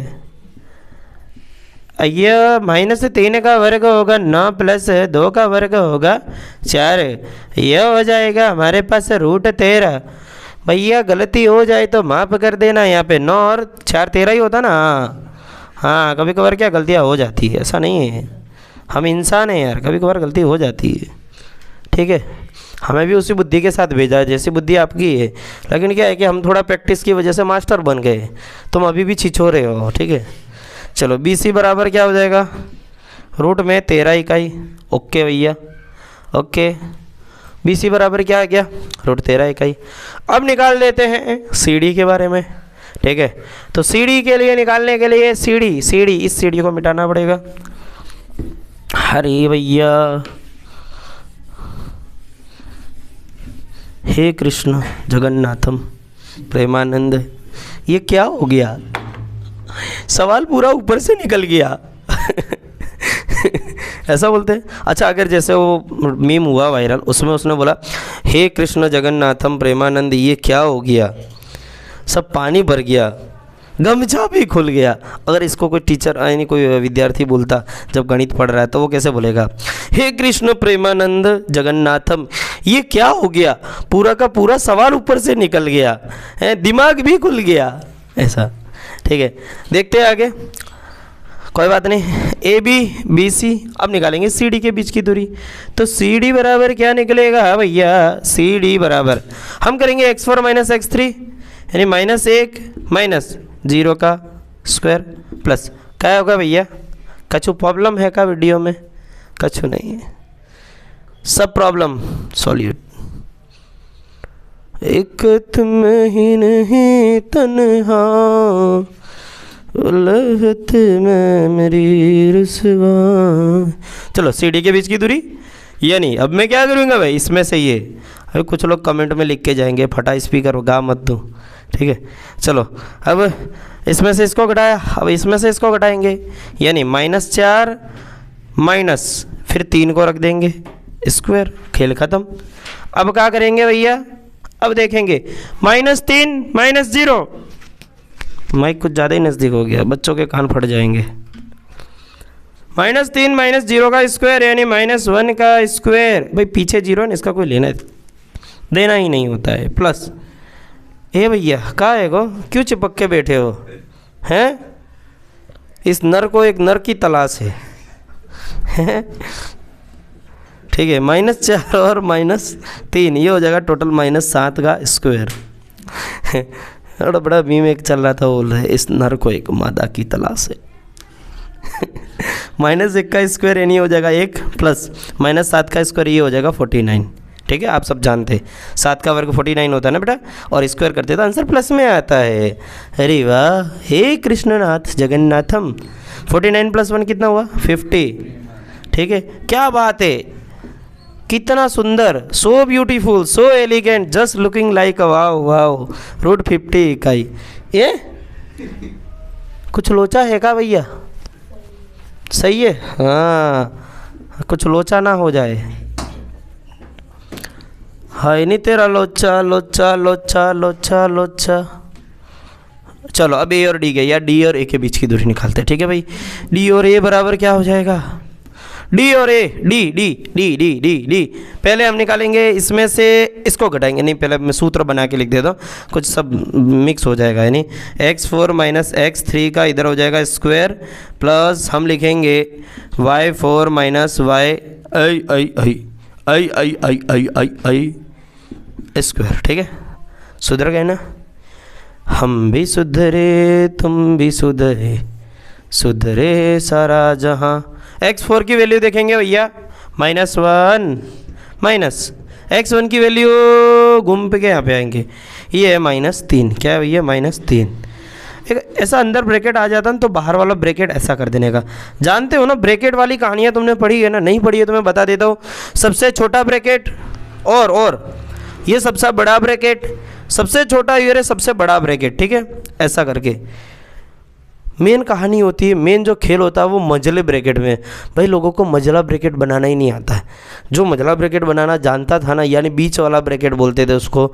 भैया, -3 का वर्ग होगा 9 प्लस 2 का वर्ग होगा 4, यह हो जाएगा हमारे पास √13। भैया गलती हो जाए तो माफ़ कर देना, यहाँ पे 9 और 4 13 ही होता ना। हाँ कभी कभार क्या गलतियाँ हो जाती है, ऐसा नहीं है, हम इंसान हैं यार, कभी कभार गलती हो जाती है, ठीक है। हमें भी उसी बुद्धि के साथ भेजा है जैसी बुद्धि आपकी है, लेकिन क्या है कि हम थोड़ा प्रैक्टिस की वजह से मास्टर बन गए, तुम अभी भी छिछोरे हो, ठीक है। चलो BC बराबर क्या हो जाएगा, √13 इकाई, ओके भैया, ओके। BC बराबर क्या है, क्या √13 इकाई। अब निकाल लेते हैं CD के बारे में, ठीक है। तो CD के लिए निकालने के लिए CD इस CD को मिटाना पड़ेगा। अरे भैया, हे कृष्ण जगन्नाथम प्रेमानंद, ये क्या हो गया, सवाल पूरा ऊपर से निकल गया ऐसा बोलते हैं। अच्छा, अगर जैसे वो मीम हुआ वायरल, उसमें उसने बोला हे कृष्ण जगन्नाथम प्रेमानंद, ये क्या हो गया, सब पानी भर गया, गमछा भी खुल गया। अगर इसको कोई टीचर यानी कोई विद्यार्थी बोलता जब गणित पढ़ रहा है, तो वो कैसे बोलेगा, हे कृष्ण प्रेमानंद जगन्नाथम, ये क्या हो गया, पूरा का पूरा सवाल ऊपर से निकल गया है, दिमाग भी खुल गया, ऐसा, ठीक है। देखते हैं आगे, कोई बात नहीं। AB BC, अब निकालेंगे CD के बीच की दूरी। तो CD बराबर क्या निकलेगा भैया, CD बराबर हम करेंगे x4 - x3 यानी -1 - 0 का स्क्वायर प्लस क्या होगा भैया, कछु प्रॉब्लम है का वीडियो में, कछु नहीं है, सब प्रॉब्लम सॉल्यूट। एक तुम ही नहीं तन्हा लहत में मेरी रुसवा। चलो CD के बीच की दूरी, यानी अब मैं क्या करूँगा भाई, इसमें से ये, अभी कुछ लोग कमेंट में लिख के जाएंगे फटा स्पीकर होगा मत दो, ठीक है। चलो अब इसमें से इसको घटाया, अब इसमें से इसको घटाएंगे, यानी -4 माइनस फिर 3 को रख देंगे स्क्वायर, खेल ख़त्म। अब क्या करेंगे भैया, अब देखेंगे -3 - 0, माइक कुछ ज़्यादा ही नज़दीक हो गया, बच्चों के कान फट जाएंगे। -3 - 0 का स्क्वायर यानी -1 का स्क्वायर, भाई पीछे 0 है ना, इसका कोई लेना देना ही नहीं होता है, प्लस ए भैया कहाँ है गो, क्यों चिपक के बैठे हो हैं, इस नर को एक नर की तलाश है ठीक है। -4 और -3 ये हो जाएगा टोटल -7 का स्क्वायर बड़ा बड़ा मीम एक चल रहा था, बोल रहे इस नर को एक मादा की तलाश है -1 का स्क्वायर यानी हो जाएगा 1 प्लस -7 का स्क्वायर ये हो जाएगा 49, ठीक है। आप सब जानते हैं 7 का वर्ग 49 होता है ना बेटा, और स्क्वायर करते तो आंसर प्लस में आता है। अरे वाह, हे कृष्णनाथ जगन्नाथम, 49 + 1 कितना हुआ 50, ठीक है। क्या बात है, कितना सुंदर, so beautiful, so elegant, just looking like wow wow, √50 इकाई। ये कुछ लोचा है का भैया, सही है, हाँ कुछ लोचा ना हो जाए, हाय नहीं तेरा लोचा लोचा लोचा लोचा लोचा। चलो अब A और D गए, या D और A के बीच की दूरी निकालते हैं, ठीक है भाई। D और A बराबर क्या हो जाएगा, D और A, D पहले हम निकालेंगे, इसमें से इसको घटाएंगे, नहीं पहले मैं सूत्र बना के लिख देता हूँ, कुछ सब मिक्स हो जाएगा, यानी x4 - x3 का इधर हो जाएगा स्क्वायर, प्लस हम लिखेंगे y4 - y स्क्वायर, ठीक है। सुधर गए ना, हम भी सुधरे तुम भी सुधरे, सुधरे सारा जहाँ। x4 की वैल्यू देखेंगे भैया -1 माइनस x1 की वैल्यू घूम के यहाँ पे आएंगे, ये है -3, क्या है भैया -3। एक ऐसा अंदर ब्रैकेट आ जाता ना तो बाहर वाला ब्रैकेट ऐसा कर देने का, जानते हो ना ब्रैकेट वाली कहानियाँ तुमने पढ़ी है ना, नहीं पढ़ी है तो मैं बता देता हूँ। सबसे छोटा ब्रैकेट और ये सबसे बड़ा ब्रैकेट, सबसे छोटा ये सबसे बड़ा ब्रैकेट, ठीक है, ऐसा करके मेन कहानी होती है। मेन जो खेल होता है वो मजले ब्रैकेट में, भाई लोगों को मजला ब्रैकेट बनाना ही नहीं आता है, जो मझला ब्रैकेट बनाना जानता था ना, यानी बीच वाला ब्रैकेट बोलते थे उसको,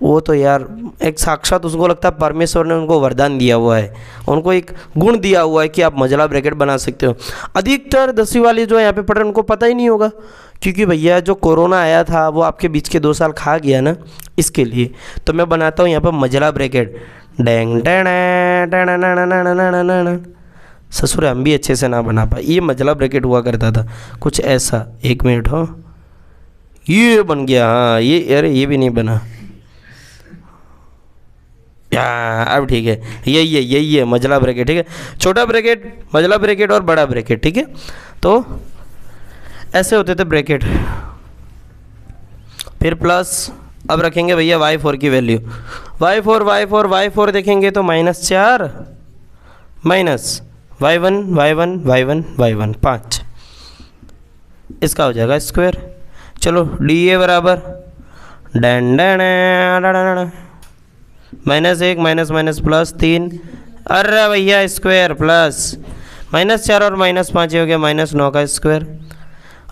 वो तो यार एक साक्षात उसको लगता है परमेश्वर ने उनको वरदान दिया हुआ है, उनको एक गुण दिया हुआ है कि आप मझला ब्रैकेट बना सकते हो। अधिकतर 10वीं वाले जो यहाँ पे पढ़ रहे हैं उनको पता ही नहीं होगा, क्योंकि भैया जो कोरोना आया था वो आपके बीच के 2 साल खा गया ना, इसके लिए तो मैं बनाता हूँ यहाँ पर मझला ब्रैकेट। डेंग ससुर हम भी अच्छे से ना बना पाए, ये मझला ब्रैकेट हुआ करता था कुछ ऐसा। 1 मिनट हो, ये बन गया। हाँ ये, अरे ये भी नहीं बना यार, अब ठीक है, यही है मझला ब्रैकेट, ठीक है। छोटा ब्रैकेट, मझला ब्रैकेट और बड़ा ब्रैकेट, ठीक है। तो ऐसे होते थे ब्रैकेट। फिर प्लस अब रखेंगे भैया y4 की वैल्यू, y4 देखेंगे तो -4 माइनस y1 5, इसका हो जाएगा स्क्वायर। चलो DA बराबर -1 माइनस प्लस 3, अरे भैया स्क्वायर प्लस -4 और -5 हो गया -9 का स्क्वायर।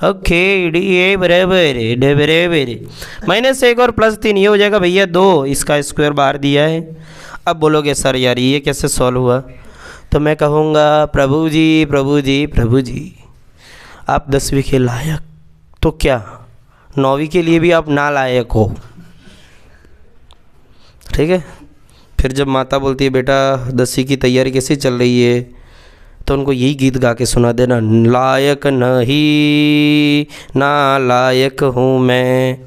ओके DA बराबर -1 और +3 ये हो जाएगा भैया 2, इसका स्क्वायर बाहर दिया है। अब बोलोगे सर यार ये कैसे सॉल्व हुआ, तो मैं कहूँगा प्रभु जी आप 10वीं के लायक तो क्या 9वीं के लिए भी आप ना लायक हो, ठीक है। फिर जब माता बोलती है बेटा 10वीं की तैयारी कैसी चल रही है, तो उनको यही गीत गा के सुना देना, लायक नहीं ना लायक हूँ मैं।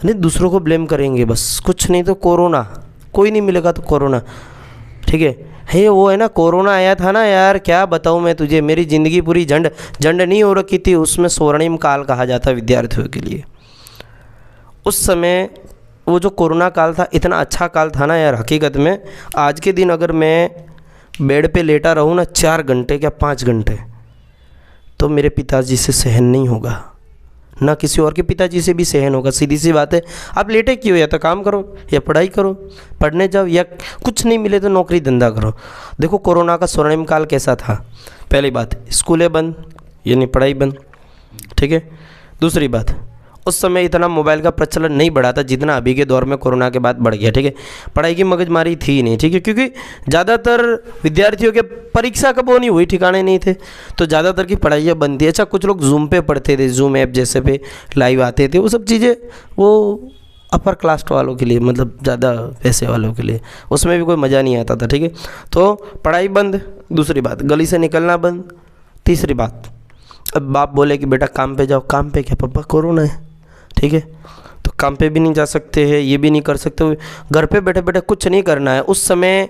नहीं दूसरों को ब्लेम करेंगे बस, कुछ नहीं तो कोरोना, कोई नहीं मिलेगा तो कोरोना, ठीक है। वो है ना कोरोना आया था ना यार, क्या बताऊँ मैं तुझे, मेरी ज़िंदगी पूरी झंड नहीं हो रखी थी। उसमें स्वर्णिम काल कहा जाता विद्यार्थियों के लिए। उस समय वो जो कोरोना काल था इतना अच्छा काल था ना यार, हकीकत में आज के दिन अगर मैं बेड पे लेटा रहूँ ना 4 घंटे या 5 घंटे, तो मेरे पिताजी से सहन नहीं होगा, ना किसी और के पिताजी से भी सहन होगा। सीधी सी बात है, आप लेटे क्यों, या तो काम करो या पढ़ाई करो, पढ़ने जाओ, या कुछ नहीं मिले तो नौकरी धंधा करो। देखो कोरोना का स्वर्णिम काल कैसा था, पहली बात स्कूलें बंद यानी पढ़ाई बंद, ठीक है। दूसरी बात उस समय इतना मोबाइल का प्रचलन नहीं बढ़ा था जितना अभी के दौर में कोरोना के बाद बढ़ गया, ठीक है। पढ़ाई की मगजमारी थी नहीं, ठीक है, क्योंकि ज़्यादातर विद्यार्थियों के परीक्षा कब होनी हुई ठिकाने नहीं थे, तो ज़्यादातर की पढ़ाइयाँ बंद थी। अच्छा कुछ लोग जूम पे पढ़ते थे, जूम ऐप जैसे पे लाइव आते थे, वो सब चीज़ें वो अपर क्लास वालों के लिए, मतलब ज़्यादा पैसे वालों के लिए, उसमें भी कोई मज़ा नहीं आता था, ठीक है। तो पढ़ाई बंद, दूसरी बात गली से निकलना बंद, तीसरी बात अब बाप बोले कि बेटा काम पे जाओ, काम पे क्या पापा कोरोना है, ठीक है, तो काम पे भी नहीं जा सकते हैं, ये भी नहीं कर सकते, घर पे बैठे बैठे कुछ नहीं करना है। उस समय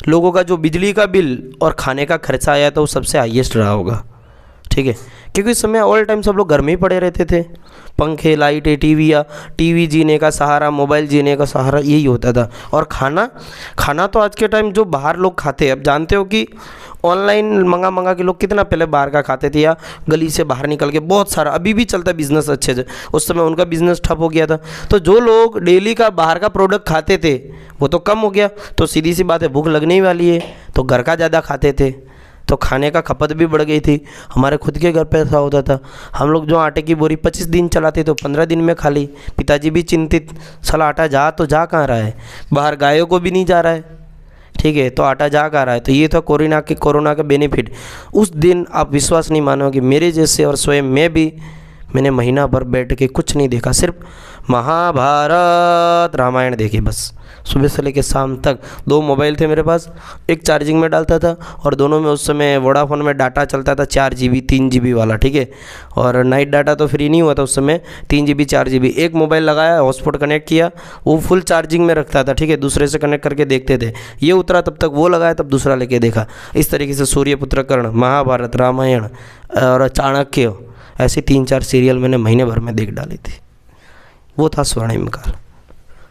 लोगों का जो बिजली का बिल और खाने का खर्चा आया था वो सबसे हाईएस्ट रहा होगा, ठीक है, क्योंकि इस समय ऑल टाइम सब लोग घर में ही पड़े रहते थे। पंखे, लाइटें, टीवी जीने का सहारा, मोबाइल जीने का सहारा, यही होता था। और खाना तो आज के टाइम जो बाहर लोग खाते हैं, अब जानते हो कि ऑनलाइन मंगा के लोग कितना पहले बाहर का खाते थे, या गली से बाहर निकल के बहुत सारा, अभी भी चलता है बिज़नेस अच्छे से, उस समय उनका बिज़नेस ठप हो गया था। तो जो लोग डेली का बाहर का प्रोडक्ट खाते थे वो तो कम हो गया, तो सीधी सी बात है भूख लगने ही वाली है, तो घर का ज़्यादा खाते थे, तो खाने का खपत भी बढ़ गई थी। हमारे खुद के घर पे ऐसा होता था, हम लोग जो आटे की बोरी 25 दिन चलाते तो 15 दिन में खा ली। पिताजी भी चिंतित, साला आटा जा तो जा कहाँ रहा है, बाहर गायों को भी नहीं जा रहा है, ठीक है, तो आटा जा कहाँ रहा है। तो ये था कोरोना का बेनिफिट। उस दिन आप विश्वास नहीं मानोगे, मेरे जैसे और स्वयं मैं भी, मैंने महीना भर बैठ के कुछ नहीं देखा, सिर्फ महाभारत रामायण देखी बस, सुबह से लेकर शाम तक। 2 मोबाइल थे मेरे पास, एक चार्जिंग में डालता था और दोनों में उस समय वोडाफोन में डाटा चलता था 4 GB 3 GB वाला, ठीक है, और नाइट डाटा तो फ्री नहीं हुआ था उस समय, 3 GB 4 GB। एक मोबाइल लगाया, हॉटस्पॉट कनेक्ट किया, वो फुल चार्जिंग में रखता था, ठीक है, दूसरे से कनेक्ट करके देखते थे, ये उतरा तब तक वो लगाया, तब दूसरा लेके देखा। इस तरीके से सूर्यपुत्र कर्ण, महाभारत, रामायण और चाणक्य, ऐसी 3-4 सीरियल मैंने महीने भर में देख डाली थी। वो था स्वर्णिम काल।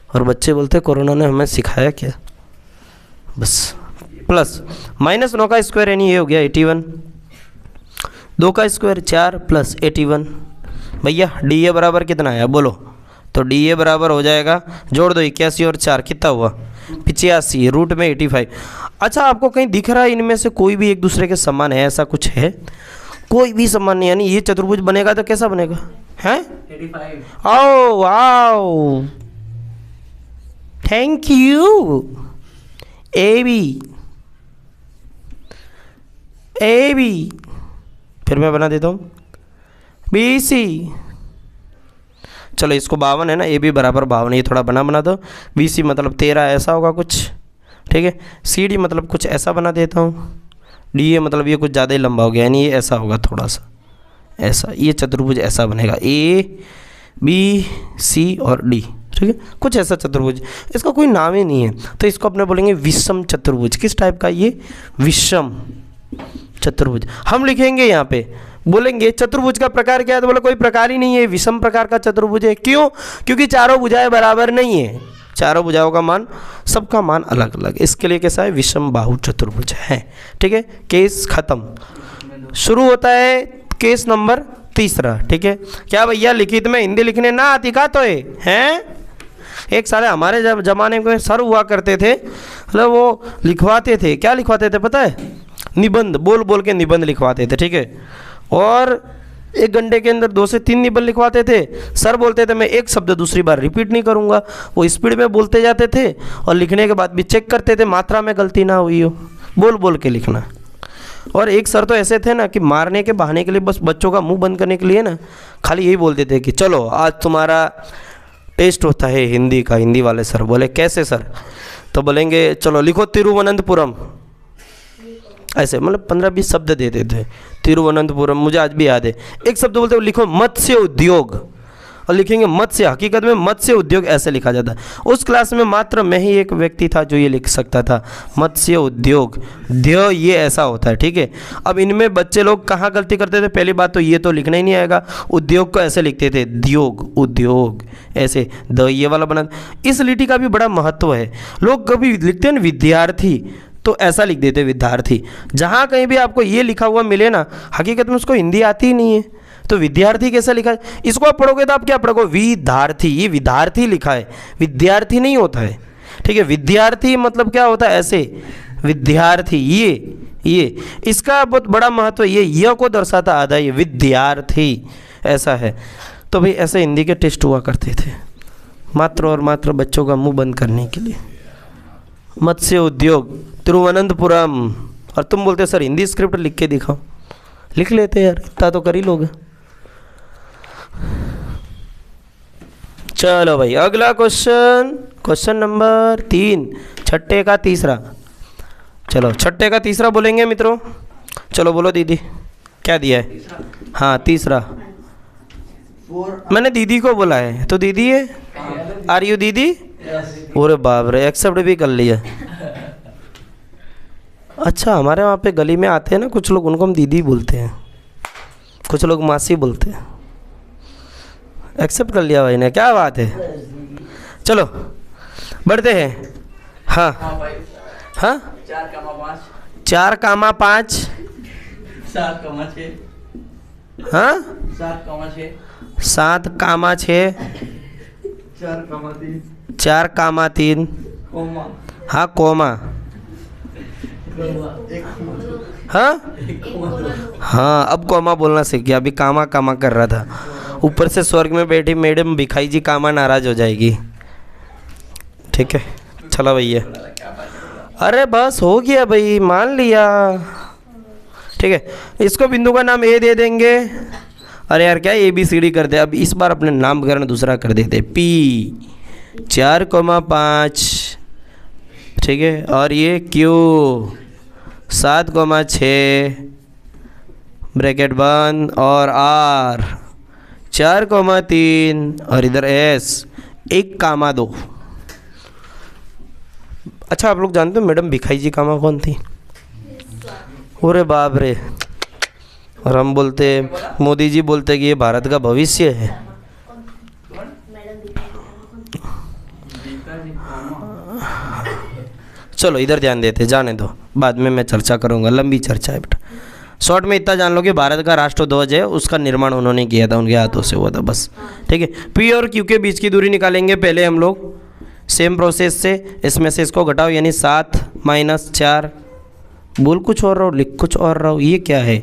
और बच्चे बोलते कोरोना ने हमें सिखाया क्या, बस प्लस -9 का स्क्वायर यानी ये हो गया 81, 2 का स्क्वायर 4 प्लस 81। भैया DA बराबर कितना आया बोलो, तो DA बराबर हो जाएगा, जोड़ दो 81 और 4 कितना हुआ 85, रूट में 85। अच्छा आपको कहीं दिख रहा है इनमें से कोई भी एक दूसरे के समान है, ऐसा कुछ है? कोई भी समान नहीं, यानी ये चतुर्भुज बनेगा तो कैसा बनेगा हैं? 85। आओ wow, thank you. A B, A B, फिर मैं बना देता हूँ बी सी। चलो इसको 52 है ना, ए बी बराबर 52, ये थोड़ा बना दो। बी सी मतलब 13 ऐसा होगा कुछ, ठीक है। सी डी मतलब कुछ ऐसा बना देता हूँ। डी ए मतलब ये कुछ ज़्यादा ही लंबा हो गया, यानी ये ऐसा होगा थोड़ा सा ऐसा, ये चतुर्भुज ऐसा बनेगा ए बी सी और डी, ठीक है। कुछ ऐसा चतुर्भुज, इसका कोई नाम ही नहीं है, तो इसको अपने बोलेंगे विषम चतुर्भुज। किस टाइप का? ये विषम चतुर्भुज। हम लिखेंगे यहाँ पे, बोलेंगे चतुर्भुज का प्रकार क्या है, तो बोले कोई प्रकार ही नहीं है, विषम प्रकार का चतुर्भुज है। क्यों? क्योंकि चारों भुजाएं बराबर नहीं है, चारों भुजाओं का मान, सबका मान अलग अलग, इसके लिए कैसा है? विषम बाहु चतुर्भुज है, ठीक है। केस खत्म। शुरू होता है केस नंबर 3, ठीक है। क्या भैया लिखित में हिंदी लिखने ना आती का तो हैं? एक सारे हमारे जब जमाने में सर हुआ करते थे, मतलब वो लिखवाते थे, क्या लिखवाते थे पता है? निबंध, बोल बोल के निबंध लिखवाते थे, ठीक है। और 1 घंटे के अंदर 2 से 3 निबंध लिखवाते थे। सर बोलते थे मैं एक शब्द दूसरी बार रिपीट नहीं करूँगा, वो स्पीड में बोलते जाते थे और लिखने के बाद भी चेक करते थे मात्रा में गलती ना हुई हो, बोल बोल के लिखना। और एक सर तो ऐसे थे ना कि मारने के बहाने के लिए, बस बच्चों का मुंह बंद करने के लिए ना, खाली यही बोलते थे कि चलो आज तुम्हारा टेस्ट होता है हिंदी का। हिंदी वाले सर बोले कैसे सर? तो बोलेंगे चलो लिखो तिरुवनंतपुरम, ऐसे मतलब 15-20 शब्द देते थे। तिरुवनंतपुरम मुझे आज भी याद है। एक शब्द बोलते हो लिखो मत्स्य उद्योग, और लिखेंगे मत्स्य, हकीकत में मत्स्य उद्योग ऐसे लिखा जाता है। उस क्लास में मात्र मैं ही एक व्यक्ति था जो ये लिख सकता था, मत्स्य उद्योग, ध्य ये ऐसा होता है, ठीक है। अब इनमें बच्चे लोग कहाँ गलती करते थे? पहली बात तो ये तो लिखना ही नहीं आएगा, उद्योग को ऐसे लिखते थे द्योग, उद्योग ऐसे, द ये वाला बना। इस लिटी का भी बड़ा महत्व है। लोग कभी लिखते हैं विद्यार्थी तो ऐसा लिख देते विद्यार्थी, जहाँ कहीं भी आपको ये लिखा हुआ मिले ना, हकीकत में उसको हिंदी आती ही नहीं है, तो विद्यार्थी कैसा लिखा है? इसको आप पढ़ोगे तो आप क्या पढ़ोगे? विद्यार्थी, ये विद्यार्थी लिखा है, विद्यार्थी नहीं होता है, ठीक है। विद्यार्थी मतलब क्या होता है? ऐसे विद्यार्थी, ये इसका बहुत बड़ा महत्व, ये य को दर्शाता आधा, ये विद्यार्थी ऐसा है। तो भाई ऐसे हिंदी के टेस्ट हुआ करते थे, मात्र और मात्र बच्चों का मुंह बंद करने के लिए। मत्स्य उद्योग तिरुवनंतपुरम, और तुम बोलते सर हिंदी स्क्रिप्ट लिख के दिखाओ। लिख लेते यार, इतना तो कर ही लोगे। चलो भाई अगला क्वेश्चन, क्वेश्चन नंबर 3, छठे का तीसरा। चलो छठे का तीसरा बोलेंगे मित्रों। चलो बोलो दीदी क्या दिया है? हाँ तीसरा, मैंने दीदी को बोला है तो दीदी है। आर यू दीदी? अरे बाप रे, एक्सेप्ट भी कर लिया। अच्छा हमारे वहाँ पे गली में आते हैं ना कुछ लोग, उनको हम दीदी बोलते हैं, कुछ लोग मासी बोलते हैं। एक्सेप्ट कर लिया भाई ने, क्या बात है। चलो बढ़ते हैं। हाँ हाँ, 4 कामा 5, 7 कामा 6, हाँ 7 कामा 6, 7 कामा 6, 4 कामा 3, 4 कामा 3, कोमा, हाँ कोमा, हाँ हाँ अब कोमा बोलना सीख गया, अभी कामा कामा कर रहा था। ऊपर से स्वर्ग में बैठी मैडम भिखाई जी कामा नाराज हो जाएगी, ठीक है। चलो भैया, अरे बस हो गया भाई, मान लिया, ठीक है। इसको बिंदु का नाम ए दे देंगे। अरे यार क्या ABCD कर दे, अब इस बार अपने नामकरण दूसरा कर देते, P 4,5, ठीक है। और ये Q 7,6 ब्रैकेट बंद, और R 4,3, और इधर S 1,2। अच्छा आप लोग जानते हो मैडम भिखाई जी कामा कौन थी? अरे बाप रे, और हम बोलते, मोदी जी बोलते कि ये भारत का भविष्य है। चलो इधर ध्यान देते, जाने दो, बाद में मैं चर्चा करूंगा, लंबी चर्चा है बेटा। शॉर्ट में इतना जान लो कि भारत का राष्ट्रध्वज है, उसका निर्माण उन्होंने किया था, उनके हाथों से हुआ था, बस ठीक है। P और Q के बीच की दूरी निकालेंगे पहले हम लोग, सेम प्रोसेस से। इसमें से इसको घटाओ, यानी 7 - 4, बोल कुछ और रहो लिख कुछ और रहो, ये क्या है?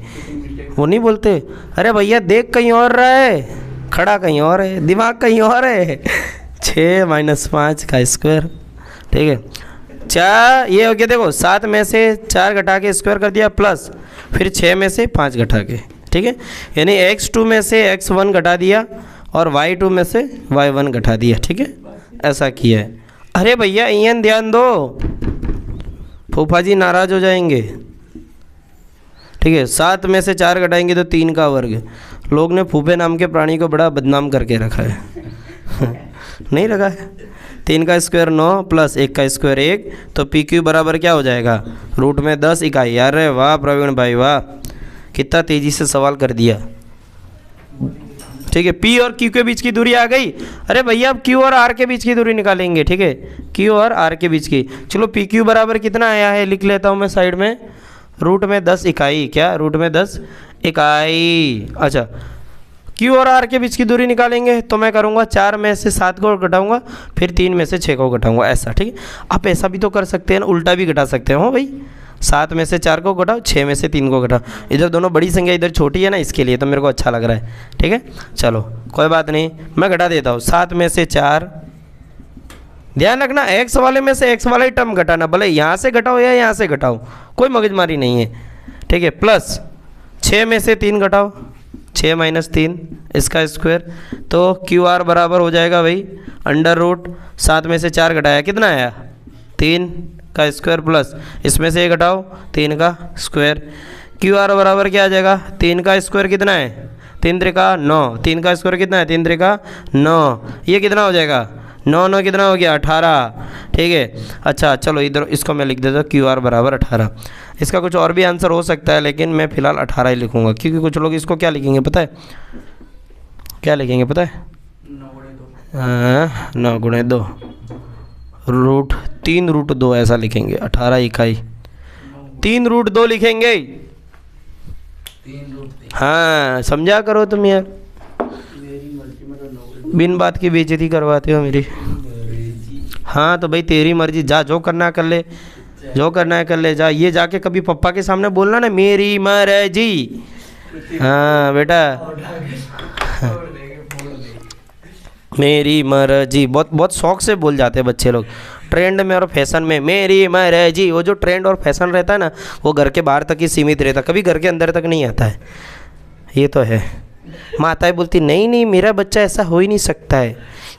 वो नहीं बोलते, अरे भैया देख कहीं और रहा है, खड़ा कहीं और है, दिमाग कहीं और है। 6 - 5 का स्क्वायर, ठीक है। 4 ये हो गया, देखो 7 में से 4 घटा के स्क्वायर कर दिया प्लस फिर 6 में से 5 घटा के, ठीक है। यानी x2 में से x1 घटा दिया और y2 में से y1 घटा दिया, ठीक है, ऐसा किया है। अरे भैया इन ध्यान दो, फूफा जी नाराज़ हो जाएंगे, ठीक है। 7 में से 4 घटाएंगे तो 3 का वर्ग। लोग ने फूफे नाम के प्राणी को बड़ा बदनाम करके रखा है। नहीं रखा है। 3 का स्क्वायर 9 प्लस 1 का स्क्वायर 1, तो पी क्यू बराबर क्या हो जाएगा, रूट में 10 इकाई। अरे वाह प्रवीण भाई वाह, कितना तेज़ी से सवाल कर दिया, ठीक है। पी और क्यू के बीच की दूरी आ गई। अरे भैया अब क्यू और आर के बीच की दूरी निकालेंगे, ठीक है, क्यू और आर के बीच की। चलो पी क्यू बराबर कितना आया है लिख लेता हूँ मैं साइड में, रूट में 10 इकाई। क्या, रूट में 10 इकाई। अच्छा, क्यू और आर के बीच की दूरी निकालेंगे तो मैं करूँगा 4 में से 7 को घटाऊँगा फिर 3 में से 6 को घटाऊँगा, ऐसा, ठीक है। आप ऐसा भी तो कर सकते हैं ना, उल्टा भी घटा सकते हो भाई। 7 में से 4 को घटाओ, 6 में से 3 को घटाओ। इधर दोनों बड़ी संख्या, इधर छोटी है ना, इसके लिए तो मेरे को अच्छा लग रहा है, ठीक है। चलो कोई बात नहीं, मैं घटा देता हूँ। 7 में से 4, ध्यान रखना एक्स वाले में से एक्स वाला ही टर्म घटाना, भले यहाँ से घटाओ या यहाँ से घटाओ, कोई मगजमारी नहीं है, ठीक है। प्लस 6 में से 3 घटाओ, 6 - 3 इसका स्क्वायर, तो क्यू आर बराबर हो जाएगा भाई अंडर रूट 7 में से 4 घटाया कितना आया, 3 का स्क्वायर प्लस इसमें से 1 घटाओ 3 का स्क्वायर। क्यू आर बराबर क्या आ जाएगा, 3 का स्क्वायर कितना है, 3 त्रिका 9, 3 का स्क्वायर कितना है, 3 त्रिका 9, ये कितना हो जाएगा, 9 9 कितना हो गया 18, ठीक है। अच्छा चलो इधर इसको मैं लिख देता हूँ क्यू आर बराबर 18। इसका कुछ और भी आंसर हो सकता है लेकिन मैं फ़िलहाल 18 ही लिखूँगा, क्योंकि कुछ लोग इसको क्या लिखेंगे पता है, क्या लिखेंगे पता है, 9 गुणे 2 रूट 3 रूट 2 ऐसा लिखेंगे, 18 इकाई 3 रूट 2 लिखेंगे। हाँ समझा करो तुम यार, बिन बात की बेइज्जती करवाते हो मेरी। हाँ तो भाई तेरी मर्जी, जा जो करना है कर ले, जो करना है कर ले, जा। ये जाके कभी पप्पा के सामने बोलना ना मेरी मर्जी। हाँ बेटा मेरी मर्जी बहुत बहुत शौक से बोल जाते हैं बच्चे लोग, ट्रेंड में और फैशन में मेरी मर्जी। वो जो ट्रेंड और फैशन रहता है ना वो घर के बाहर तक ही सीमित रहता, कभी घर के अंदर तक नहीं आता है, ये तो है। माताएं बोलती नहीं नहीं मेरा बच्चा ऐसा हो ही नहीं सकता है,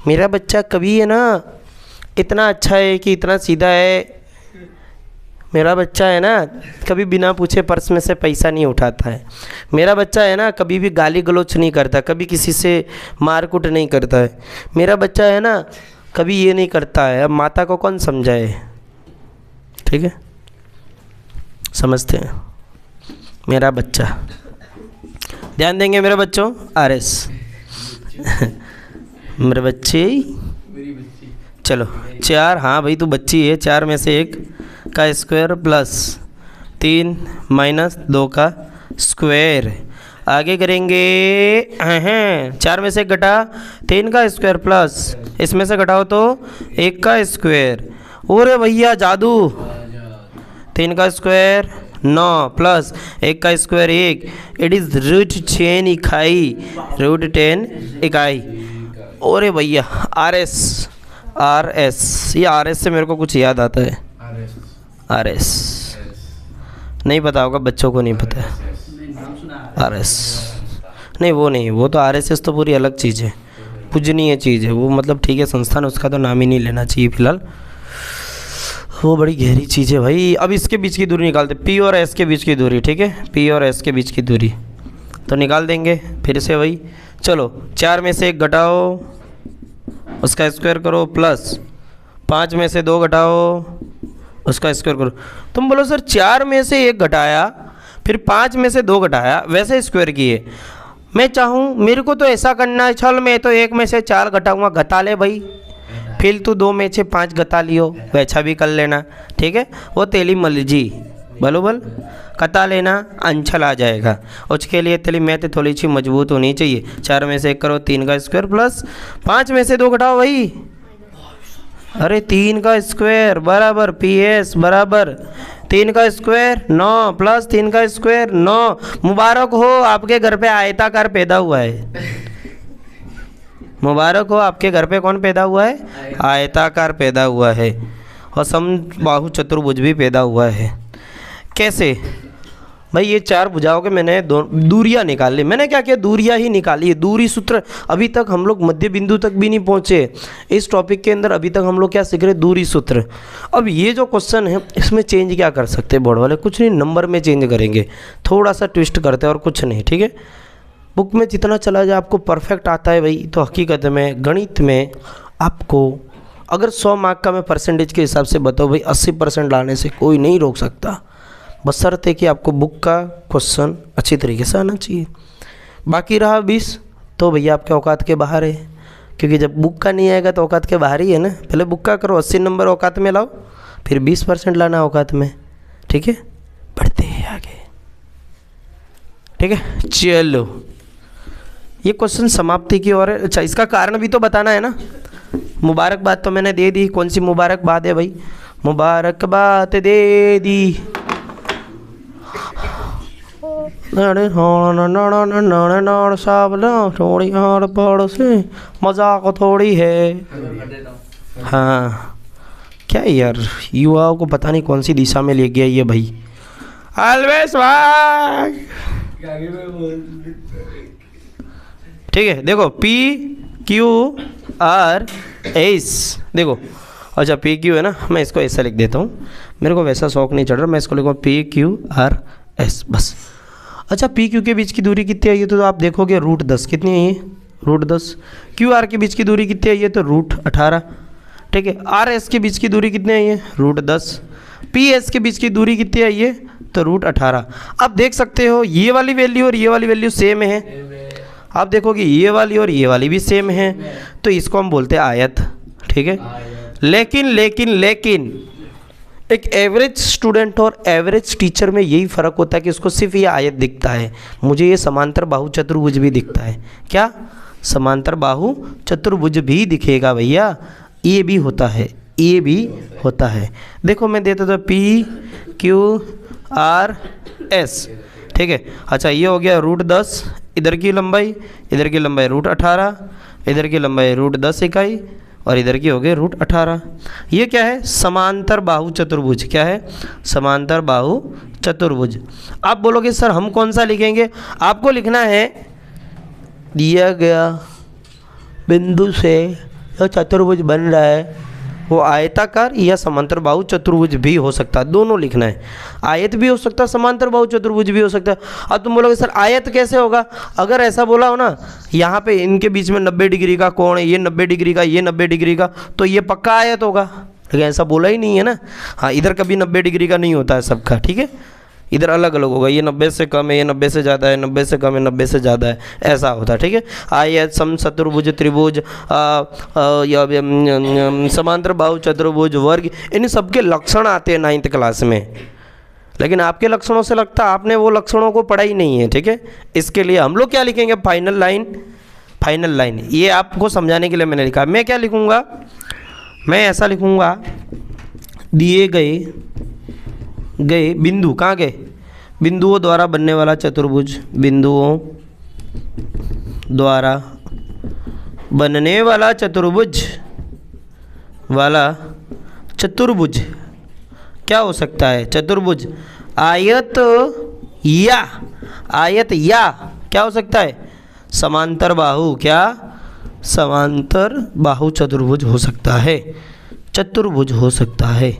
मेरा बच्चा कभी है ना इतना अच्छा है कि इतना सीधा है, मेरा बच्चा है ना कभी बिना पूछे पर्स में से पैसा नहीं उठाता है, मेरा बच्चा है ना कभी भी गाली गलौच नहीं करता, कभी किसी से मारकुट नहीं करता है, मेरा बच्चा है ना कभी ये नहीं करता है। अब माता को कौन समझाए, ठीक है, समझते हैं मेरा बच्चा। ध्यान देंगे मेरे बच्चों, RS मेरे बच्चे, चलो 4, हाँ भाई तू बच्ची है, 4 में से 1 का स्क्वायर प्लस 3 - 2 का स्क्वायर। आगे करेंगे 4 में से 1 घटा 3 का स्क्वायर प्लस इसमें से घटाओ तो 1 का स्क्वायर। ओरे भैया जादू, 3 का स्क्वायर 9 प्लस 1 का स्क्वायर 1, इट इज़ रूट 10 इकाई, रूट 10 इकाई। ओरे भैया RS, ये RS से मेरे को कुछ याद आता है, RS नहीं पता होगा बच्चों को, नहीं पता है RS, नहीं वो नहीं, वो तो RSS तो पूरी अलग चीज़ है, पूजनीय चीज़ है वो, मतलब ठीक है संस्थान, उसका तो नाम ही नहीं लेना चाहिए फिलहाल, वो बड़ी गहरी चीज़ है भाई। अब इसके बीच की दूरी निकालते, P और S के बीच की दूरी, ठीक है, P और S के बीच की दूरी तो निकाल देंगे फिर से वही। चलो 4 में से 1 घटाओ उसका स्क्वायर करो प्लस 5 में से 2 घटाओ उसका स्क्वायर करो। तुम बोलो सर 4 में से 1 घटाया फिर 5 में से 2 घटाया वैसे स्क्वायर किए, मैं चाहूँ मेरे को तो ऐसा करना है, चल मैं तो 1 में से 4 घटाऊँगा, घटा ले भाई, फिर तू 2 में से 5 घटा लियो, वैसा भी कर लेना, ठीक है, वो तेली मर्जी, बलोबल कटा लेना अंचल आ जाएगा, उसके लिए तेली मैथ थोड़ी सी मजबूत होनी चाहिए। 4 में से 1 करो 3 का स्क्वायर प्लस 5 में से 2 घटाओ भाई, अरे 3 का स्क्वायर बराबर PS बराबर 3 का स्क्वायर 9 प्लस 3 का स्क्वायर 9। मुबारक हो, आपके घर पे आयताकार पैदा हुआ है। मुबारक हो, आपके घर पे कौन पैदा हुआ है? आयताकार पैदा हुआ है। और समबाहु चतुर्भुज भी पैदा हुआ है। कैसे भाई? ये 4 भुजाओं के मैंने दूरियां निकाल ली। मैंने क्या किया? दूरियां ही निकाली है। दूरी सूत्र। अभी तक हम लोग मध्य बिंदु तक भी नहीं पहुंचे इस टॉपिक के अंदर। अभी तक हम लोग क्या सीख रहे? दूरी सूत्र। अब ये जो क्वेश्चन है इसमें चेंज क्या कर सकते हैं बोर्ड वाले? कुछ नहीं, नंबर में चेंज करेंगे, थोड़ा सा ट्विस्ट करते हैं और कुछ नहीं। ठीक है, बुक में जितना चला जाए आपको परफेक्ट आता है भाई। तो हकीकत में गणित में आपको अगर 100 मार्क का मैं परसेंटेज के हिसाब से बताऊँ भाई, 80% लाने से कोई नहीं रोक सकता, बशर्ते कि आपको बुक का क्वेश्चन अच्छी तरीके से आना चाहिए। बाकी रहा 20 तो भैया आपके औकात के बाहर है, क्योंकि जब बुक का नहीं आएगा तो औकात के बाहर ही है ना। पहले बुक का करो, 80 नंबर औकात में लाओ, फिर 20% लाना औकात में। ठीक है, बढ़ते हैं आगे। ठीक है, चलो ये क्वेश्चन समाप्ति की ओर है। अच्छा, इसका कारण भी तो बताना है ना। मुबारकबाद तो मैंने दे दी। कौन सी मुबारकबाद है भाई? मुबारकबाद दे दी। मजाक थोड़ी है। हाँ क्या यार, युवाओं को पता नहीं कौन सी दिशा में ले गया ये भाई। ऑलवेज भाग। ठीक है, देखो PQRS देखो। अच्छा PQ है ना, मैं इसको ऐसा लिख देता हूँ, मेरे को वैसा शौक नहीं चढ़ रहा, मैं इसको लिखूँगा PQRS बस। अच्छा PQ के बीच की दूरी कितनी आई है? तो आप देखोगे √10 कितनी आई है? √10। QR के बीच की दूरी कितनी आई है? तो √18। ठीक है, RS के बीच की दूरी कितनी आई है? √10। PS के बीच की दूरी कितनी आई है? तो √18। अब देख सकते हो ये वाली वैल्यू और ये वाली वैल्यू सेम है। आप देखोगे ये वाली और ये वाली भी सेम है, तो इसको हम बोलते हैं आयत। ठीक है, लेकिन एक एवरेज स्टूडेंट और एवरेज टीचर में यही फ़र्क होता है कि उसको सिर्फ ये आयत दिखता है, मुझे ये समांतर बाहु चतुर्भुज भी दिखता है। क्या? समांतर बाहु चतुर्भुज भी दिखेगा भैया, ये भी होता है, ये भी होता है। देखो मैं देता था PQRS। ठीक है, अच्छा ये हो गया √10, इधर की लंबाई √18, इधर की लंबाई √10 इकाई और इधर की हो गई √18। ये क्या है? समांतर बाहु चतुर्भुज। क्या है? समांतर बाहु चतुर्भुज। आप बोलोगे सर हम कौन सा लिखेंगे? आपको लिखना है दिया गया बिंदु से जो चतुर्भुज बन रहा है वो आयताकार या समांतर बाहु चतुर्भुज भी हो सकता है, दोनों लिखना है। आयत भी हो सकता है, समांतर बाहु चतुर्भुज भी हो सकता है। अब तुम बोलोगे सर आयत कैसे होगा? अगर ऐसा बोला हो ना, यहाँ पे इनके बीच में 90 डिग्री का कोण है, ये 90 डिग्री का, ये 90 डिग्री का, तो ये पक्का आयत होगा। लेकिन ऐसा बोला ही नहीं है ना। हाँ, इधर कभी 90 डिग्री का नहीं होता है सबका। ठीक है, इधर अलग अलग होगा, ये 90 से कम है, ये 90 से ज़्यादा है, 90 से कम है, 90 से ज़्यादा है, ऐसा होता है। ठीक है, आयत, समचतुर्भुज, त्रिभुज, समांतर बाहु चतुर्भुज, वर्ग, इन सब के लक्षण आते हैं 9th क्लास में। लेकिन आपके लक्षणों से लगता है आपने वो लक्षणों को पढ़ा ही नहीं है। ठीक है, इसके लिए हम लोग क्या लिखेंगे? Final line. ये आपको समझाने के लिए मैंने लिखा। मैं क्या लिखूँगा? मैं ऐसा लिखूँगा, दिए गए बिंदु, कहाँ गए? बिंदुओं द्वारा बनने वाला चतुर्भुज, बिंदुओं द्वारा बनने वाला चतुर्भुज क्या हो सकता है? चतुर्भुज आयत या क्या हो सकता है? समांतर बाहु। क्या? समांतर बाहु चतुर्भुज हो सकता है, चतुर्भुज हो सकता है,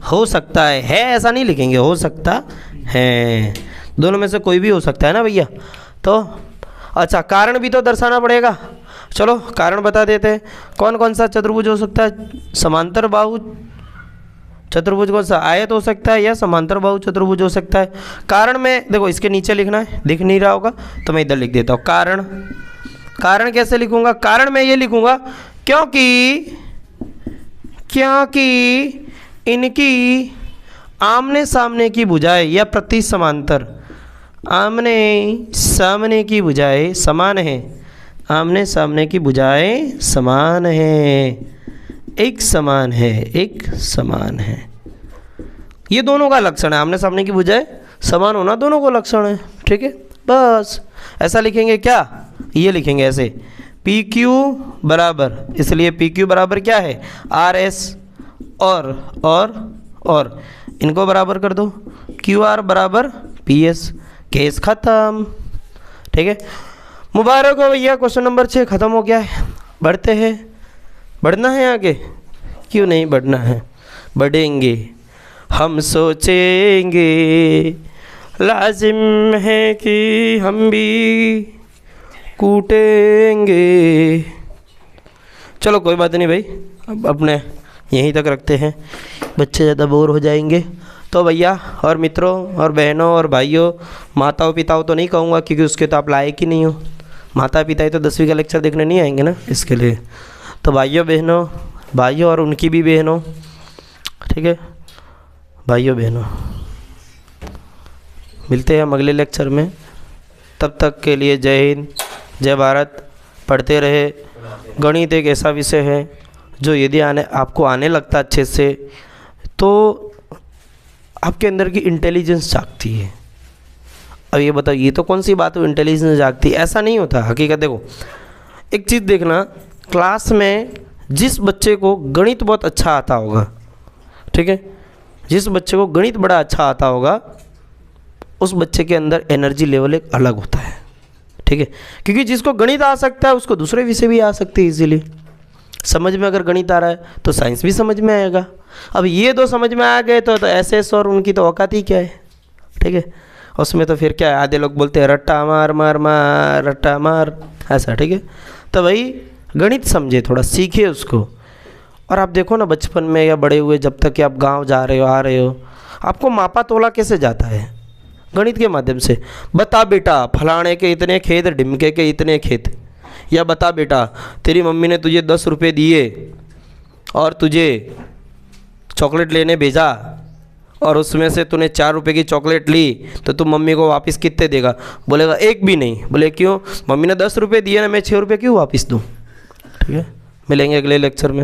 हो सकता है ऐसा नहीं लिखेंगे, हो सकता है, दोनों में से कोई भी हो सकता है ना भैया। तो अच्छा कारण भी तो दर्शाना पड़ेगा। चलो कारण बता देते हैं। कौन कौन सा चतुर्भुज हो सकता है? समांतर बाहु चतुर्भुज कौन सा? आयत हो सकता है या समांतर बाहु चतुर्भुज हो सकता है। कारण में देखो इसके नीचे लिखना है, दिख नहीं रहा होगा तो मैं इधर लिख देता हूँ। कारण कैसे लिखूँगा? कारण मैं ये लिखूँगा क्योंकि इनकी आमने सामने की भुजाएं या प्रति समांतर, आमने सामने की भुजाएं समान है, आमने सामने की भुजाएं समान है, एक समान है। ये दोनों का लक्षण है, आमने सामने की बजाय समान होना दोनों को लक्षण है। ठीक है, बस ऐसा लिखेंगे क्या, ये लिखेंगे ऐसे पी क्यू बराबर, इसलिए पी क्यू बराबर क्या है आर एस, और इनको बराबर कर दो क्यू आर बराबर पी एस, केस ख़त्म। ठीक है, मुबारक हो भैया, क्वेश्चन नंबर 6 ख़त्म हो गया है। बढ़ते हैं, बढ़ना है आगे, क्यों नहीं बढ़ना है, बढ़ेंगे, हम सोचेंगे लाजिम है कि हम भी कूटेंगे। चलो कोई बात नहीं भाई, अब अपने यहीं तक रखते हैं, बच्चे ज़्यादा बोर हो जाएंगे। तो भैया और मित्रों और बहनों और भाइयों, माताओं पिताओं तो नहीं कहूँगा क्योंकि उसके तो आप लायक ही नहीं हो, माता पिता ही तो 10वीं का लेक्चर देखने नहीं आएंगे ना, इसके लिए तो भाइयों बहनों, भाइयों और उनकी भी बहनों, ठीक है भाइयों बहनों, मिलते हैं हम अगले लेक्चर में। तब तक के लिए जय हिंद, जय भारत। पढ़ते रहे। गणित एक ऐसा विषय है जो यदि आपको आने लगता अच्छे से तो आपके अंदर की इंटेलिजेंस जागती है। अब ये बताओ, ये तो कौन सी बात है इंटेलिजेंस जागती है, ऐसा नहीं होता हकीकत। देखो एक चीज़ देखना, क्लास में जिस बच्चे को गणित बहुत अच्छा आता होगा, ठीक है, जिस बच्चे को गणित बड़ा अच्छा आता होगा उस बच्चे के अंदर एनर्जी लेवल एक अलग होता है। ठीक है, क्योंकि जिसको गणित आ सकता है उसको दूसरे विषय भी आ सकते हैं इजीली। समझ में अगर गणित आ रहा है तो साइंस भी समझ में आएगा। अब ये दो समझ में आ गए तो एसएस और उनकी तो औकात ही क्या है। ठीक है, उसमें तो फिर क्या है, आधे लोग बोलते हैं रट्टा मार मार मार, रट्टा मार, ऐसा। ठीक है, तो भाई गणित समझे, थोड़ा सीखे उसको। और आप देखो ना बचपन में या बड़े हुए, जब तक कि आप गांव जा रहे हो आ रहे हो, आपको मापा तोला कैसे जाता है, गणित के माध्यम से। बता बेटा फलाने के इतने खेत, ढिमके के इतने खेत, या बता बेटा तेरी मम्मी ने तुझे 10 रुपये दिए और तुझे चॉकलेट लेने भेजा और उसमें से तूने 4 रुपये की चॉकलेट ली तो तू मम्मी को वापस कितने देगा। बोलेगा एक भी नहीं। बोले क्यों, मम्मी ने 10 रुपये दिए ना, मैं 6 रुपये क्यों वापस दूँ। ठीक है, मिलेंगे अगले लेक्चर में।